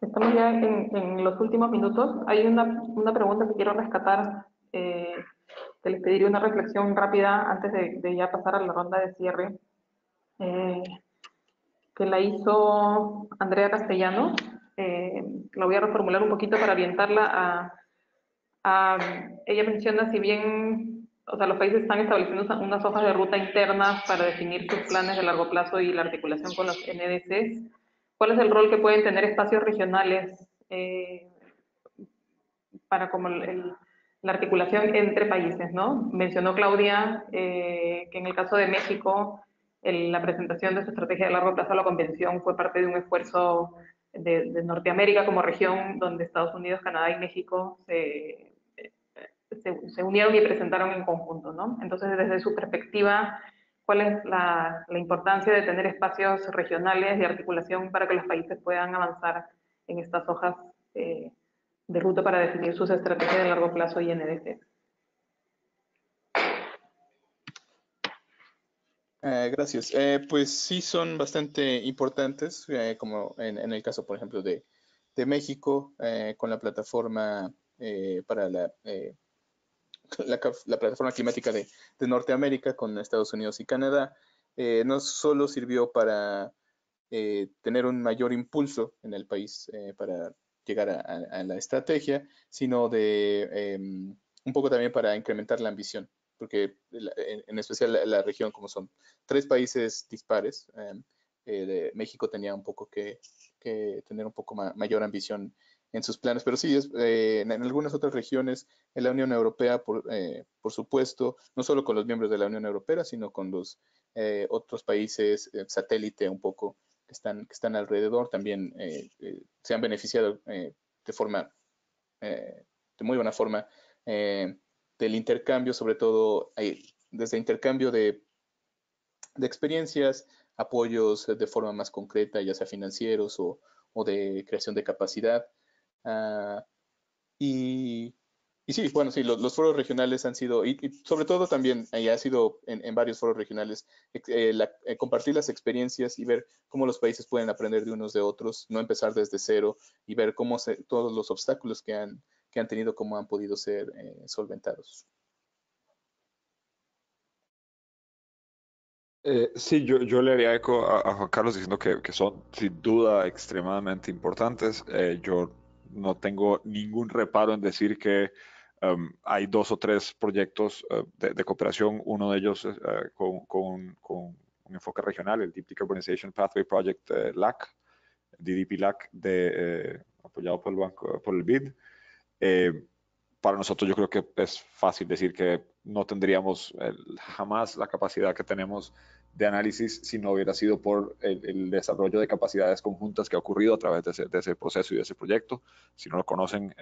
Estamos ya en los últimos minutos. Hay una pregunta que quiero rescatar, que les pediría una reflexión rápida antes de ya pasar a la ronda de cierre, que la hizo Andrea Castellano. La voy a reformular un poquito para orientarla ella menciona, si bien, o sea, los países están estableciendo unas hojas de ruta internas para definir sus planes de largo plazo y la articulación con los NDCs, ¿cuál es el rol que pueden tener espacios regionales para como la articulación entre países, ¿no? Mencionó Claudia que en el caso de México, la presentación de su estrategia de largo plazo a la convención fue parte de un esfuerzo de Norteamérica como región, donde Estados Unidos, Canadá y México se unieron y presentaron en conjunto, ¿no? Entonces, desde su perspectiva, ¿cuál es la importancia de tener espacios regionales de articulación para que los países puedan avanzar en estas hojas de ruta para definir sus estrategias de largo plazo y NDC? Gracias. Pues sí son bastante importantes, como en el caso, por ejemplo, de México, con la plataforma para la plataforma climática de Norteamérica con Estados Unidos y Canadá, no solo sirvió para tener un mayor impulso en el país para llegar a la estrategia, sino un poco también para incrementar la ambición, porque en especial la región, como son 3 países dispares, de México tenía un poco que tener un poco mayor ambición en sus planes, pero sí, en algunas otras regiones, en la Unión Europea, por supuesto, no solo con los miembros de la Unión Europea, sino con los otros países satélite un poco que están alrededor, también se han beneficiado de muy buena forma del intercambio, sobre todo desde intercambio de experiencias, apoyos de forma más concreta, ya sea financieros o de creación de capacidad. Uh, y, y sí, bueno, sí, los foros regionales han sido, y sobre todo también ha sido en varios foros regionales, compartir las experiencias y ver cómo los países pueden aprender de unos de otros, no empezar desde cero y ver cómo todos los obstáculos que han tenido, cómo han podido ser solventados. Sí, yo le haría eco a Juan Carlos diciendo que son sin duda extremadamente importantes. Yo no tengo ningún reparo en decir que hay 2 o 3 proyectos de cooperación, uno de ellos con enfoque regional, el Deep Decarbonization Pathway Project LAC, DDP-LAC, apoyado por el banco, por el BID. Para nosotros yo creo que es fácil decir que no tendríamos jamás la capacidad que tenemos de análisis si no hubiera sido por el desarrollo de capacidades conjuntas que ha ocurrido a través de ese proceso y de ese proyecto. Si no lo conocen,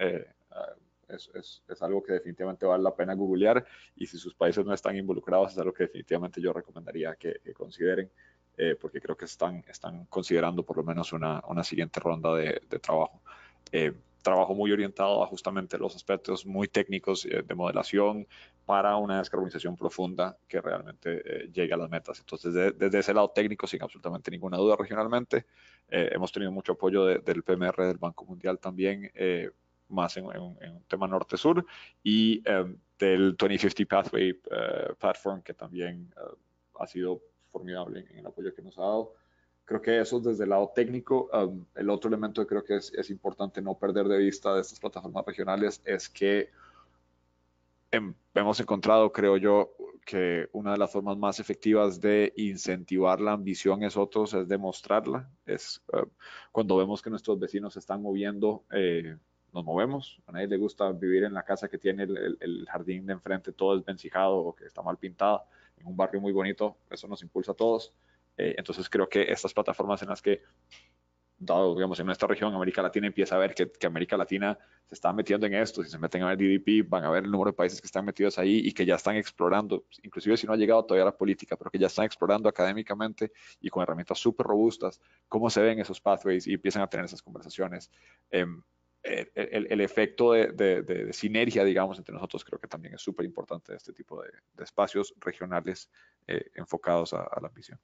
es algo que definitivamente vale la pena googlear, y si sus países no están involucrados es algo que definitivamente yo recomendaría que consideren, porque creo que están considerando por lo menos una siguiente ronda de trabajo. Trabajo muy orientado a justamente los aspectos muy técnicos de modelación para una descarbonización profunda que realmente llegue a las metas. Entonces, desde ese lado técnico, sin absolutamente ninguna duda, regionalmente, hemos tenido mucho apoyo del PMR, del Banco Mundial también, más en un tema norte-sur, y del 2050 Pathway Platform, que también ha sido formidable en el apoyo que nos ha dado. Creo que eso desde el lado técnico. El otro elemento que creo que es importante no perder de vista de estas plataformas regionales es que hemos encontrado, creo yo, que una de las formas más efectivas de incentivar la ambición es demostrarla. Cuando vemos que nuestros vecinos se están moviendo, nos movemos. A nadie le gusta vivir en la casa que tiene el jardín de enfrente todo desvencijado o que está mal pintado en un barrio muy bonito. Eso nos impulsa a todos. Entonces creo que estas plataformas en las que, dado, digamos, en nuestra región, América Latina, empieza a ver que América Latina se está metiendo en esto, si se meten a ver DDP, van a ver el número de países que están metidos ahí y que ya están explorando, inclusive si no ha llegado todavía a la política, pero que ya están explorando académicamente y con herramientas súper robustas, cómo se ven esos pathways, y empiezan a tener esas conversaciones. El efecto de sinergia, digamos, entre nosotros creo que también es súper importante, este tipo de espacios regionales enfocados a la ambición.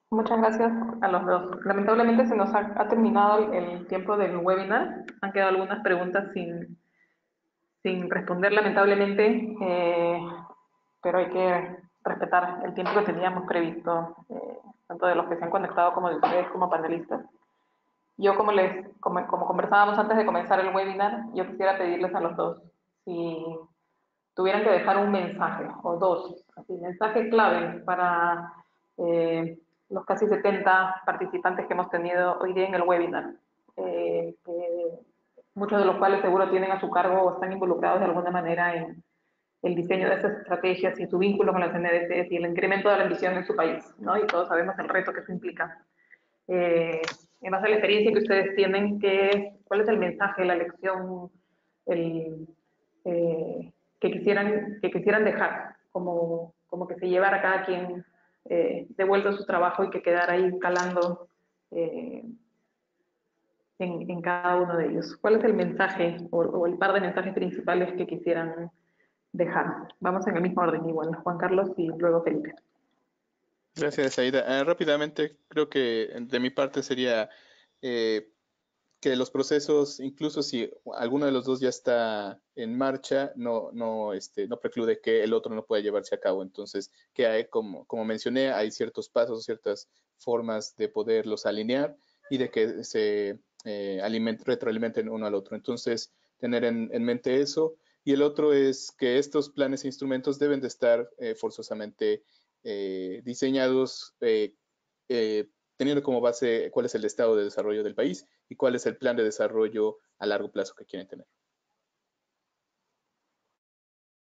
Muchas gracias a los dos. Lamentablemente se nos ha terminado el tiempo del webinar. Han quedado algunas preguntas sin responder, lamentablemente, pero hay que respetar el tiempo que teníamos previsto, tanto de los que se han conectado como de ustedes como panelistas. Yo, como conversábamos antes de comenzar el webinar, yo quisiera pedirles a los dos, si tuvieran que dejar un mensaje o dos, así, mensaje clave para los casi 70 participantes que hemos tenido hoy día en el webinar, muchos de los cuales seguro tienen a su cargo o están involucrados de alguna manera en el diseño de esas estrategias y su vínculo con las NDCs y el incremento de la ambición en su país, ¿no? Y todos sabemos el reto que eso implica. En base a la experiencia que ustedes tienen, ¿cuál es el mensaje, la lección, que quisieran dejar, como que se llevara cada quien de vuelta a su trabajo y que quedara ahí calando en cada uno de ellos? ¿Cuál es el mensaje o el par de mensajes principales que quisieran dejar? Vamos en el mismo orden igual, Juan Carlos y luego Felipe. Gracias, Aida. Rápidamente, creo que de mi parte sería que los procesos, incluso si alguno de los dos ya está en marcha, no preclude que el otro no pueda llevarse a cabo. Entonces, que hay, como mencioné, hay ciertos pasos, ciertas formas de poderlos alinear y de que se retroalimenten uno al otro. Entonces, tener en mente eso. Y el otro es que estos planes e instrumentos deben de estar forzosamente diseñados teniendo como base cuál es el estado de desarrollo del país y cuál es el plan de desarrollo a largo plazo que quieren tener.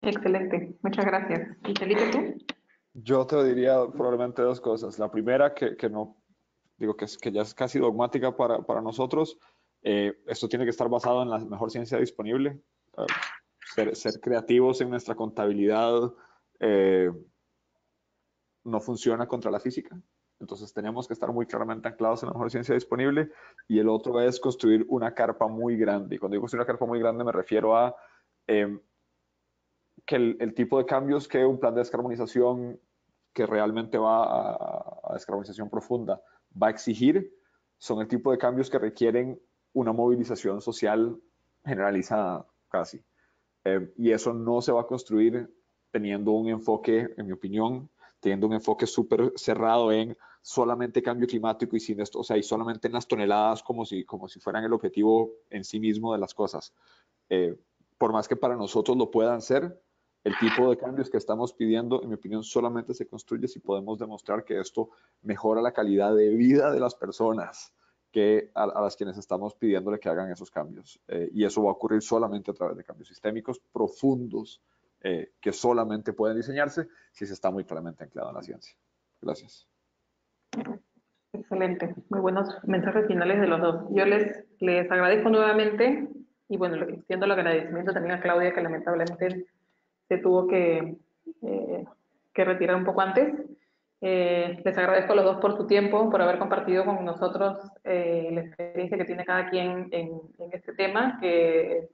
Excelente, muchas gracias. ¿Y Felipe, tú? Yo te diría probablemente dos cosas. La primera, que no digo que ya es casi dogmática para nosotros. Esto tiene que estar basado en la mejor ciencia disponible. Ser creativos en nuestra contabilidad no funciona contra la física. Entonces tenemos que estar muy claramente anclados en la mejor ciencia disponible. Y el otro es construir una carpa muy grande. Y cuando digo construir una carpa muy grande me refiero a que el tipo de cambios que un plan de descarbonización que realmente va a descarbonización profunda va a exigir son el tipo de cambios que requieren una movilización social generalizada casi. Y eso no se va a construir teniendo un enfoque, en mi opinión, teniendo un enfoque súper cerrado en solamente cambio climático y sin esto, o sea, y solamente en las toneladas como si fueran el objetivo en sí mismo de las cosas. Por más que para nosotros lo puedan ser, El tipo de cambios que estamos pidiendo, en mi opinión, solamente se construye si podemos demostrar que esto mejora la calidad de vida de las personas a las quienes estamos pidiéndole que hagan esos cambios. Y eso va a ocurrir solamente a través de cambios sistémicos profundos que solamente pueden diseñarse si se está muy claramente anclado en la ciencia. Gracias. Excelente, muy buenos mensajes finales de los dos. Yo les agradezco nuevamente y bueno, extiendo el agradecimiento también a Claudia, que lamentablemente se tuvo que retirar un poco antes. Les agradezco a los dos por su tiempo, por haber compartido con nosotros la experiencia que tiene cada quien en este tema, que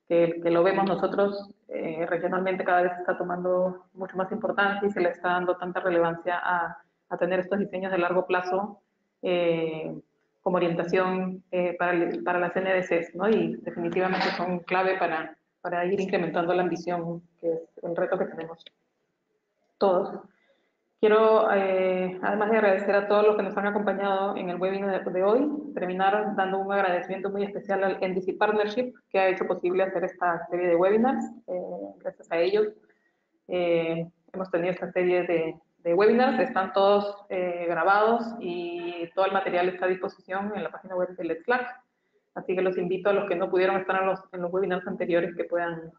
lo vemos nosotros regionalmente cada vez está tomando mucho más importancia y se le está dando tanta relevancia a tener estos diseños de largo plazo como orientación para las NDCs, ¿no? Y definitivamente son clave para ir incrementando la ambición, que es el reto que tenemos todos. Quiero, además de agradecer a todos los que nos han acompañado en el webinar de hoy, terminar dando un agradecimiento muy especial al NDC Partnership, que ha hecho posible hacer esta serie de webinars. Gracias a ellos hemos tenido esta serie de webinars, están todos grabados y todo el material está a disposición en la página web del Let's Slack. Así que los invito a los que no pudieron estar en los webinars anteriores que puedan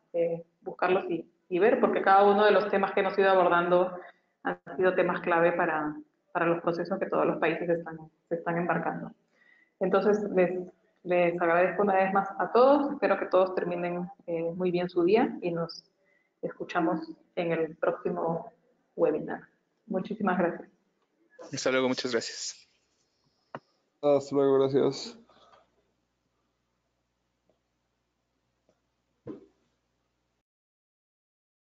buscarlos y ver, porque cada uno de los temas que hemos ido abordando han sido temas clave para los procesos que todos los países se están embarcando. Entonces, les agradezco una vez más a todos, espero que todos terminen muy bien su día y nos escuchamos en el próximo webinar. Muchísimas gracias. Hasta luego, muchas gracias. Hasta luego, gracias.